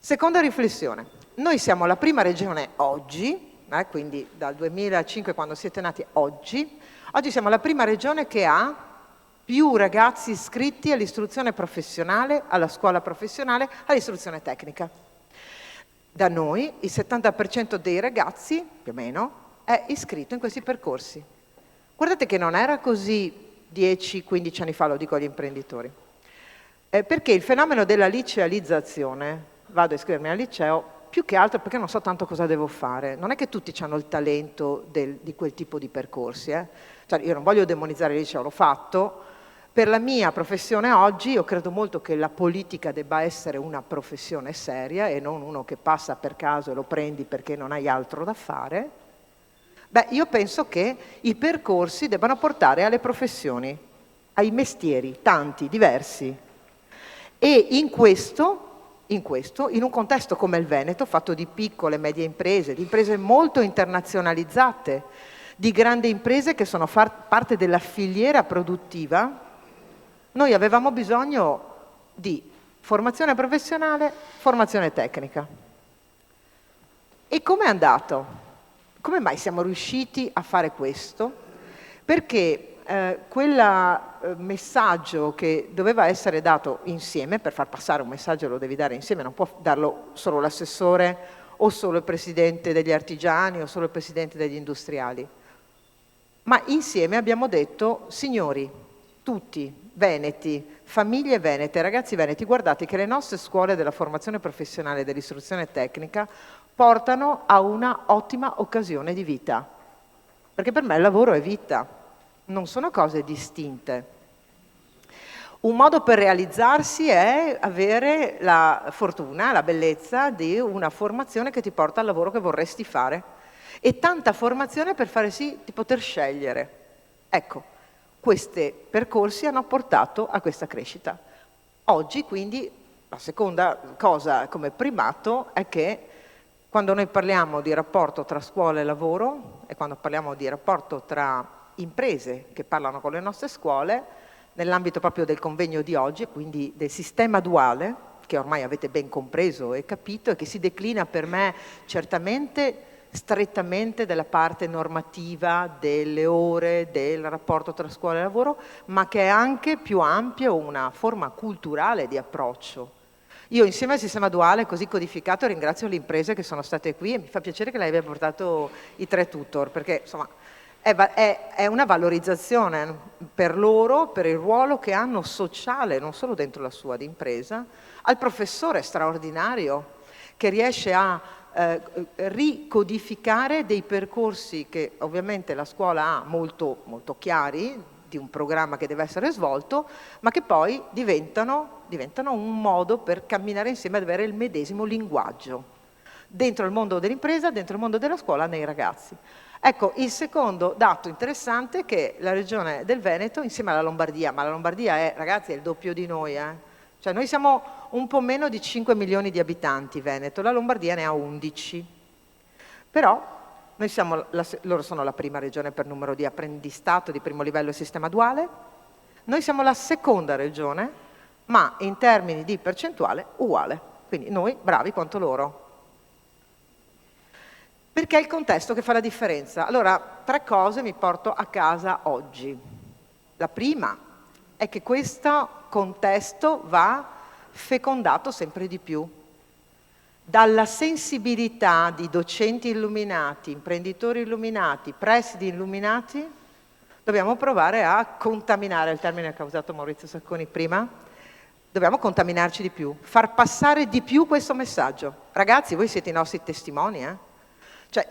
Seconda riflessione, noi siamo la prima regione oggi quindi dal 2005 quando siete nati oggi siamo la prima regione che ha più ragazzi iscritti all'istruzione professionale, alla scuola professionale, all'istruzione tecnica. Da noi il 70% dei ragazzi, più o meno, è iscritto in questi percorsi. Guardate che non era così 10-15 anni fa, lo dico agli imprenditori, perché il fenomeno della licealizzazione, vado a iscrivermi al liceo, più che altro perché non so tanto cosa devo fare. Non è che tutti hanno il talento di quel tipo di percorsi. Cioè, io non voglio demonizzare il liceo, l'ho fatto. Per la mia professione oggi io credo molto che la politica debba essere una professione seria e non uno che passa per caso e lo prendi perché non hai altro da fare. Beh, io penso che i percorsi debbano portare alle professioni, ai mestieri, tanti, diversi. E in questo, in un contesto come il Veneto, fatto di piccole e medie imprese, di imprese molto internazionalizzate, di grandi imprese che sono parte della filiera produttiva, noi avevamo bisogno di formazione professionale, formazione tecnica. E com'è andato? Come mai siamo riusciti a fare questo? Perché quel messaggio che doveva essere dato insieme, per far passare un messaggio lo devi dare insieme, non può darlo solo l'assessore o solo il presidente degli artigiani o solo il presidente degli industriali, ma insieme abbiamo detto: signori, tutti veneti, famiglie venete, ragazzi veneti, guardate che le nostre scuole della formazione professionale e dell'istruzione tecnica portano a una ottima occasione di vita, perché per me il lavoro è vita. Non sono cose distinte. Un modo per realizzarsi è avere la fortuna, la bellezza di una formazione che ti porta al lavoro che vorresti fare e tanta formazione per fare sì di poter scegliere. Ecco, questi percorsi hanno portato a questa crescita. Oggi quindi la seconda cosa come primato è che quando noi parliamo di rapporto tra scuola e lavoro e quando parliamo di rapporto tra imprese che parlano con le nostre scuole, nell'ambito proprio del convegno di oggi, quindi del sistema duale, che ormai avete ben compreso e capito e che si declina per me certamente strettamente della parte normativa, delle ore, del rapporto tra scuola e lavoro, ma che è anche più ampio, una forma culturale di approccio. Io insieme al sistema duale così codificato ringrazio le imprese che sono state qui e mi fa piacere che lei abbia portato i 3 tutor, perché insomma è una valorizzazione per loro, per il ruolo che hanno sociale, non solo dentro la sua d'impresa, al professore straordinario che riesce a ricodificare dei percorsi che ovviamente la scuola ha molto, molto chiari, di un programma che deve essere svolto, ma che poi diventano un modo per camminare insieme ad avere il medesimo linguaggio dentro il mondo dell'impresa, dentro il mondo della scuola, nei ragazzi. Ecco, il secondo dato interessante è che la regione del Veneto, insieme alla Lombardia, ma la Lombardia è, ragazzi, è il doppio di noi, cioè noi siamo un po' meno di 5 milioni di abitanti Veneto, la Lombardia ne ha 11, però loro sono la prima regione per numero di apprendistato di primo livello sistema duale, noi siamo la seconda regione, ma in termini di percentuale uguale, quindi noi bravi quanto loro. Perché è il contesto che fa la differenza. Allora, 3 cose mi porto a casa oggi. La prima è che questo contesto va fecondato sempre di più. Dalla sensibilità di docenti illuminati, imprenditori illuminati, presidi illuminati, dobbiamo provare a contaminare, il termine che ha usato Maurizio Sacconi prima, dobbiamo contaminarci di più, far passare di più questo messaggio. Ragazzi, voi siete i nostri testimoni, Cioè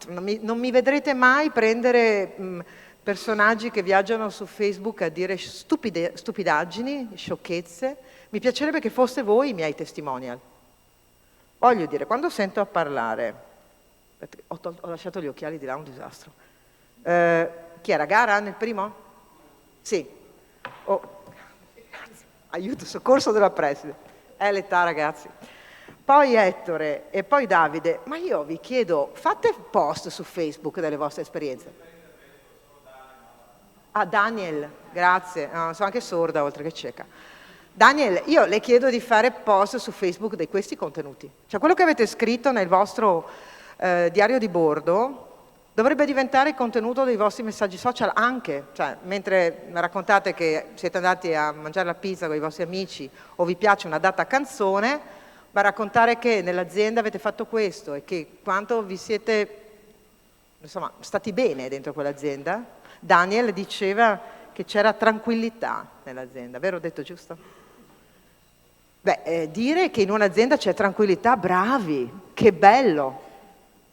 non mi vedrete mai prendere personaggi che viaggiano su Facebook a dire stupidaggini, sciocchezze. Mi piacerebbe che foste voi i miei testimonial. Voglio dire, quando sento a parlare, ho lasciato gli occhiali di là, un disastro. Chi era? Gara nel primo? Sì. Aiuto, soccorso della preside. È l'età, ragazzi. Poi Ettore e poi Davide, ma io vi chiedo, fate post su Facebook delle vostre esperienze. Ah, Daniel, grazie, sono anche sorda oltre che cieca. Daniel, io le chiedo di fare post su Facebook di questi contenuti. Cioè quello che avete scritto nel vostro diario di bordo, dovrebbe diventare il contenuto dei vostri messaggi social anche, cioè mentre raccontate che siete andati a mangiare la pizza con i vostri amici o vi piace una data canzone, ma raccontare che nell'azienda avete fatto questo e che quanto vi siete, insomma, stati bene dentro quell'azienda. Daniel diceva che c'era tranquillità nell'azienda, vero? Ho detto giusto? Beh, dire che in un'azienda c'è tranquillità, bravi, che bello!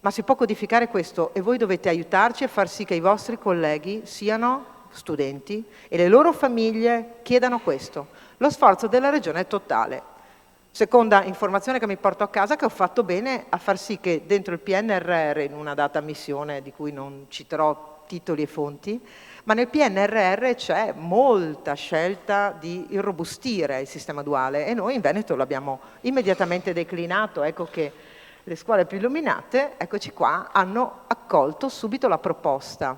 Ma si può codificare questo e voi dovete aiutarci a far sì che i vostri colleghi siano studenti e le loro famiglie chiedano questo. Lo sforzo della Regione è totale. Seconda informazione che mi porto a casa, che ho fatto bene a far sì che dentro il PNRR, in una data missione di cui non citerò titoli e fonti, ma nel PNRR c'è molta scelta di irrobustire il sistema duale e noi in Veneto l'abbiamo immediatamente declinato. Ecco che le scuole più illuminate, eccoci qua, hanno accolto subito la proposta.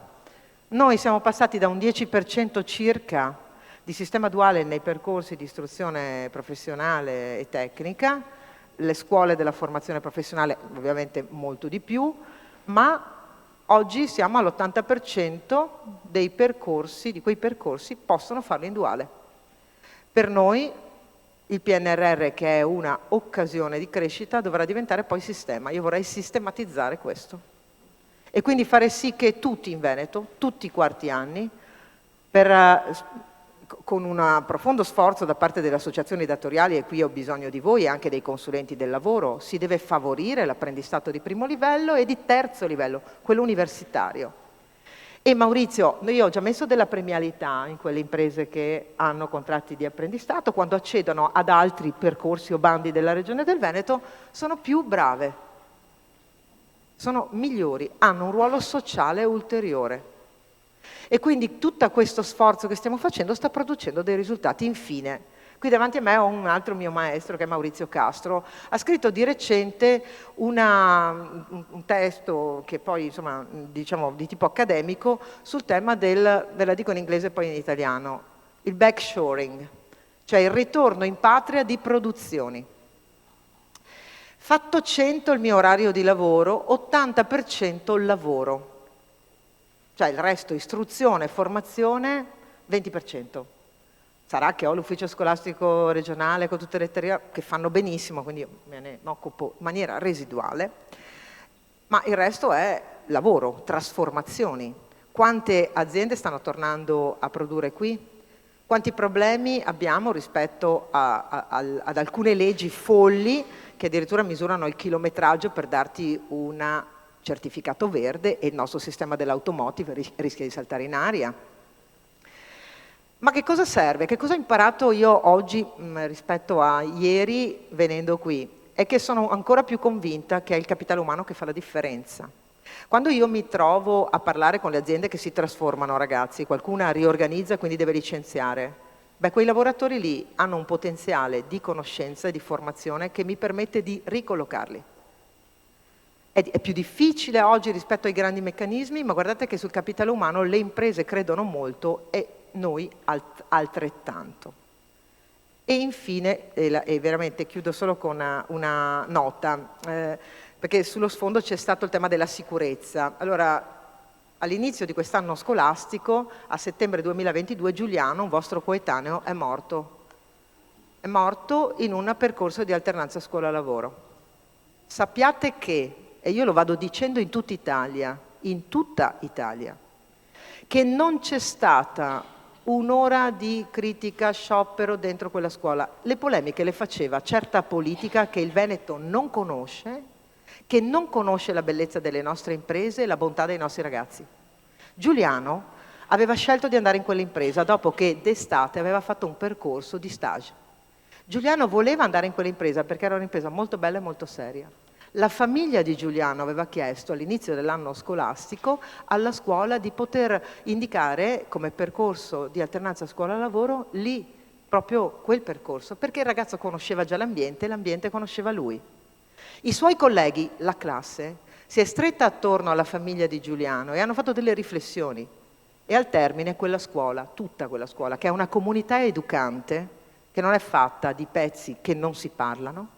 Noi siamo passati da un 10% circa di sistema duale nei percorsi di istruzione professionale e tecnica, le scuole della formazione professionale ovviamente molto di più, ma oggi siamo all'80% dei percorsi, di quei percorsi possono farlo in duale. Per noi il PNRR, che è una occasione di crescita, dovrà diventare poi sistema. Io vorrei sistematizzare questo e quindi fare sì che tutti in Veneto, tutti i quarti anni, con un profondo sforzo da parte delle associazioni datoriali, e qui ho bisogno di voi e anche dei consulenti del lavoro, si deve favorire l'apprendistato di primo livello e di terzo livello, quello universitario. E Maurizio, io ho già messo della premialità in quelle imprese che hanno contratti di apprendistato, quando accedono ad altri percorsi o bandi della Regione del Veneto, sono più brave, sono migliori, hanno un ruolo sociale ulteriore. E quindi tutto questo sforzo che stiamo facendo sta producendo dei risultati. Infine, qui davanti a me ho un altro mio maestro che è Maurizio Castro, ha scritto di recente un testo che poi insomma diciamo di tipo accademico sul tema ve la dico in inglese e poi in italiano, il backshoring, cioè il ritorno in patria di produzioni. Fatto 100 il mio orario di lavoro, 80% il lavoro. Cioè il resto istruzione, formazione, 20%. Sarà che ho l'ufficio scolastico regionale con tutte le teorie che fanno benissimo, quindi io me ne occupo in maniera residuale, ma il resto è lavoro, trasformazioni. Quante aziende stanno tornando a produrre qui? Quanti problemi abbiamo rispetto ad alcune leggi folli che addirittura misurano il chilometraggio per darti un certificato verde e il nostro sistema dell'automotive rischia di saltare in aria. Ma che cosa serve? Che cosa ho imparato io oggi rispetto a ieri venendo qui? È che sono ancora più convinta che è il capitale umano che fa la differenza. Quando io mi trovo a parlare con le aziende che si trasformano, ragazzi, qualcuna riorganizza e quindi deve licenziare, beh, quei lavoratori lì hanno un potenziale di conoscenza e di formazione che mi permette di ricollocarli. È più difficile oggi rispetto ai grandi meccanismi, ma guardate che sul capitale umano le imprese credono molto e noi altrettanto. E infine, e veramente chiudo solo con una nota, perché sullo sfondo c'è stato il tema della sicurezza. Allora, all'inizio di quest'anno scolastico, a settembre 2022, Giuliano, un vostro coetaneo, è morto. È morto in un percorso di alternanza scuola-lavoro. Sappiate che, e io lo vado dicendo in tutta Italia, che non c'è stata un'ora di critica, sciopero dentro quella scuola. Le polemiche le faceva certa politica che il Veneto non conosce, che non conosce la bellezza delle nostre imprese e la bontà dei nostri ragazzi. Giuliano aveva scelto di andare in quell'impresa dopo che d'estate aveva fatto un percorso di stage. Giuliano voleva andare in quell'impresa perché era un'impresa molto bella e molto seria. La famiglia di Giuliano aveva chiesto all'inizio dell'anno scolastico alla scuola di poter indicare come percorso di alternanza scuola-lavoro lì, proprio quel percorso, perché il ragazzo conosceva già l'ambiente e l'ambiente conosceva lui. I suoi colleghi, la classe, si è stretta attorno alla famiglia di Giuliano e hanno fatto delle riflessioni. E al termine quella scuola, tutta quella scuola, che è una comunità educante, che non è fatta di pezzi che non si parlano,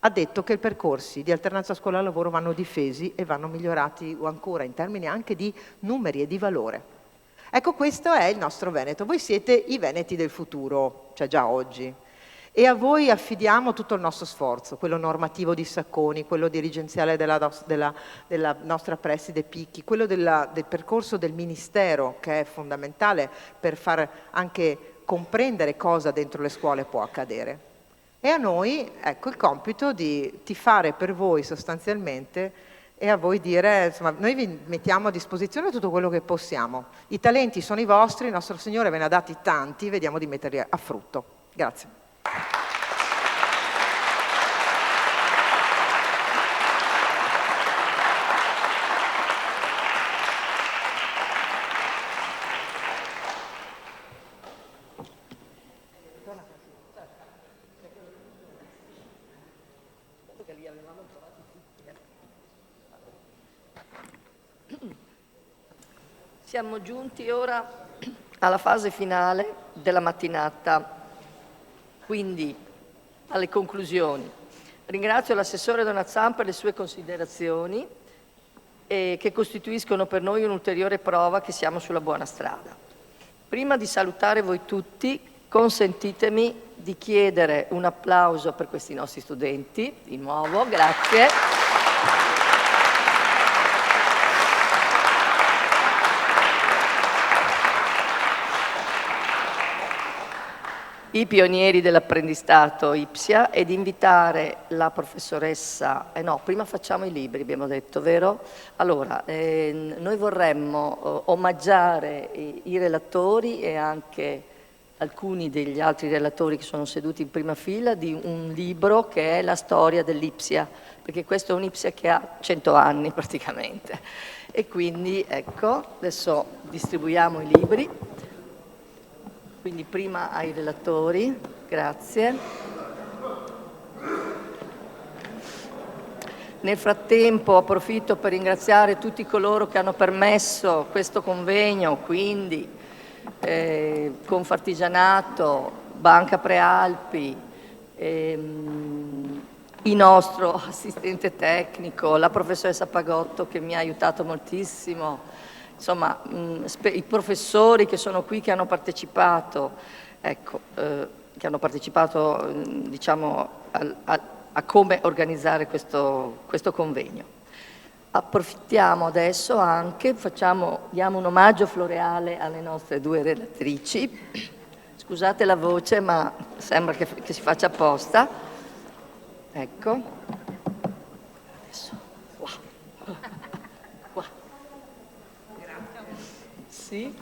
ha detto che i percorsi di alternanza scuola-lavoro vanno difesi e vanno migliorati ancora in termini anche di numeri e di valore. Ecco, questo è il nostro Veneto. Voi siete i Veneti del futuro, cioè già oggi. E a voi affidiamo tutto il nostro sforzo, quello normativo di Sacconi, quello dirigenziale della nostra preside Picchi, quello del percorso del Ministero, che è fondamentale per far anche comprendere cosa dentro le scuole può accadere. E a noi, ecco, il compito di tifare per voi sostanzialmente e a voi dire, insomma, noi vi mettiamo a disposizione tutto quello che possiamo. I talenti sono i vostri, il nostro Signore ve ne ha dati tanti, vediamo di metterli a frutto. Grazie. Siamo giunti ora alla fase finale della mattinata, quindi alle conclusioni. Ringrazio l'assessore Donazzan per le sue considerazioni che costituiscono per noi un'ulteriore prova che siamo sulla buona strada. Prima di salutare voi tutti, consentitemi di chiedere un applauso per questi nostri studenti, di nuovo, grazie. I pionieri dell'apprendistato Ipsia ed invitare la professoressa, no, prima facciamo i libri, abbiamo detto, vero? Allora, noi vorremmo omaggiare i relatori e anche alcuni degli altri relatori che sono seduti in prima fila di un libro che è la storia dell'Ipsia, perché questo è un Ipsia che ha 100 anni praticamente. E quindi, ecco, adesso distribuiamo i libri. Quindi prima ai relatori, grazie. Nel frattempo approfitto per ringraziare tutti coloro che hanno permesso questo convegno, quindi Confartigianato, Banca Prealpi, il nostro assistente tecnico, la professoressa Pagotto che mi ha aiutato moltissimo, insomma, i professori che sono qui, che hanno partecipato, ecco, che hanno partecipato, diciamo, a come organizzare questo convegno. Approfittiamo adesso anche, diamo un omaggio floreale alle nostre due relatrici. Scusate la voce, ma sembra che si faccia apposta. Ecco. Adesso, qua. Sì.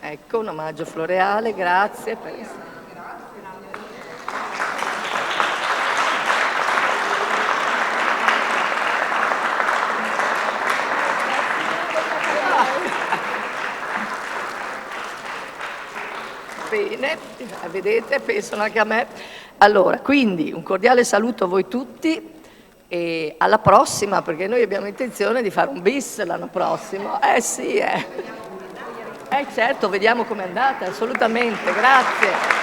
Ecco, un omaggio floreale, grazie. Bene, vedete, pensano anche a me. Allora, quindi un cordiale saluto a voi tutti. E alla prossima, perché noi abbiamo intenzione di fare un bis l'anno prossimo. Sì, certo, vediamo com'è andata, assolutamente, grazie.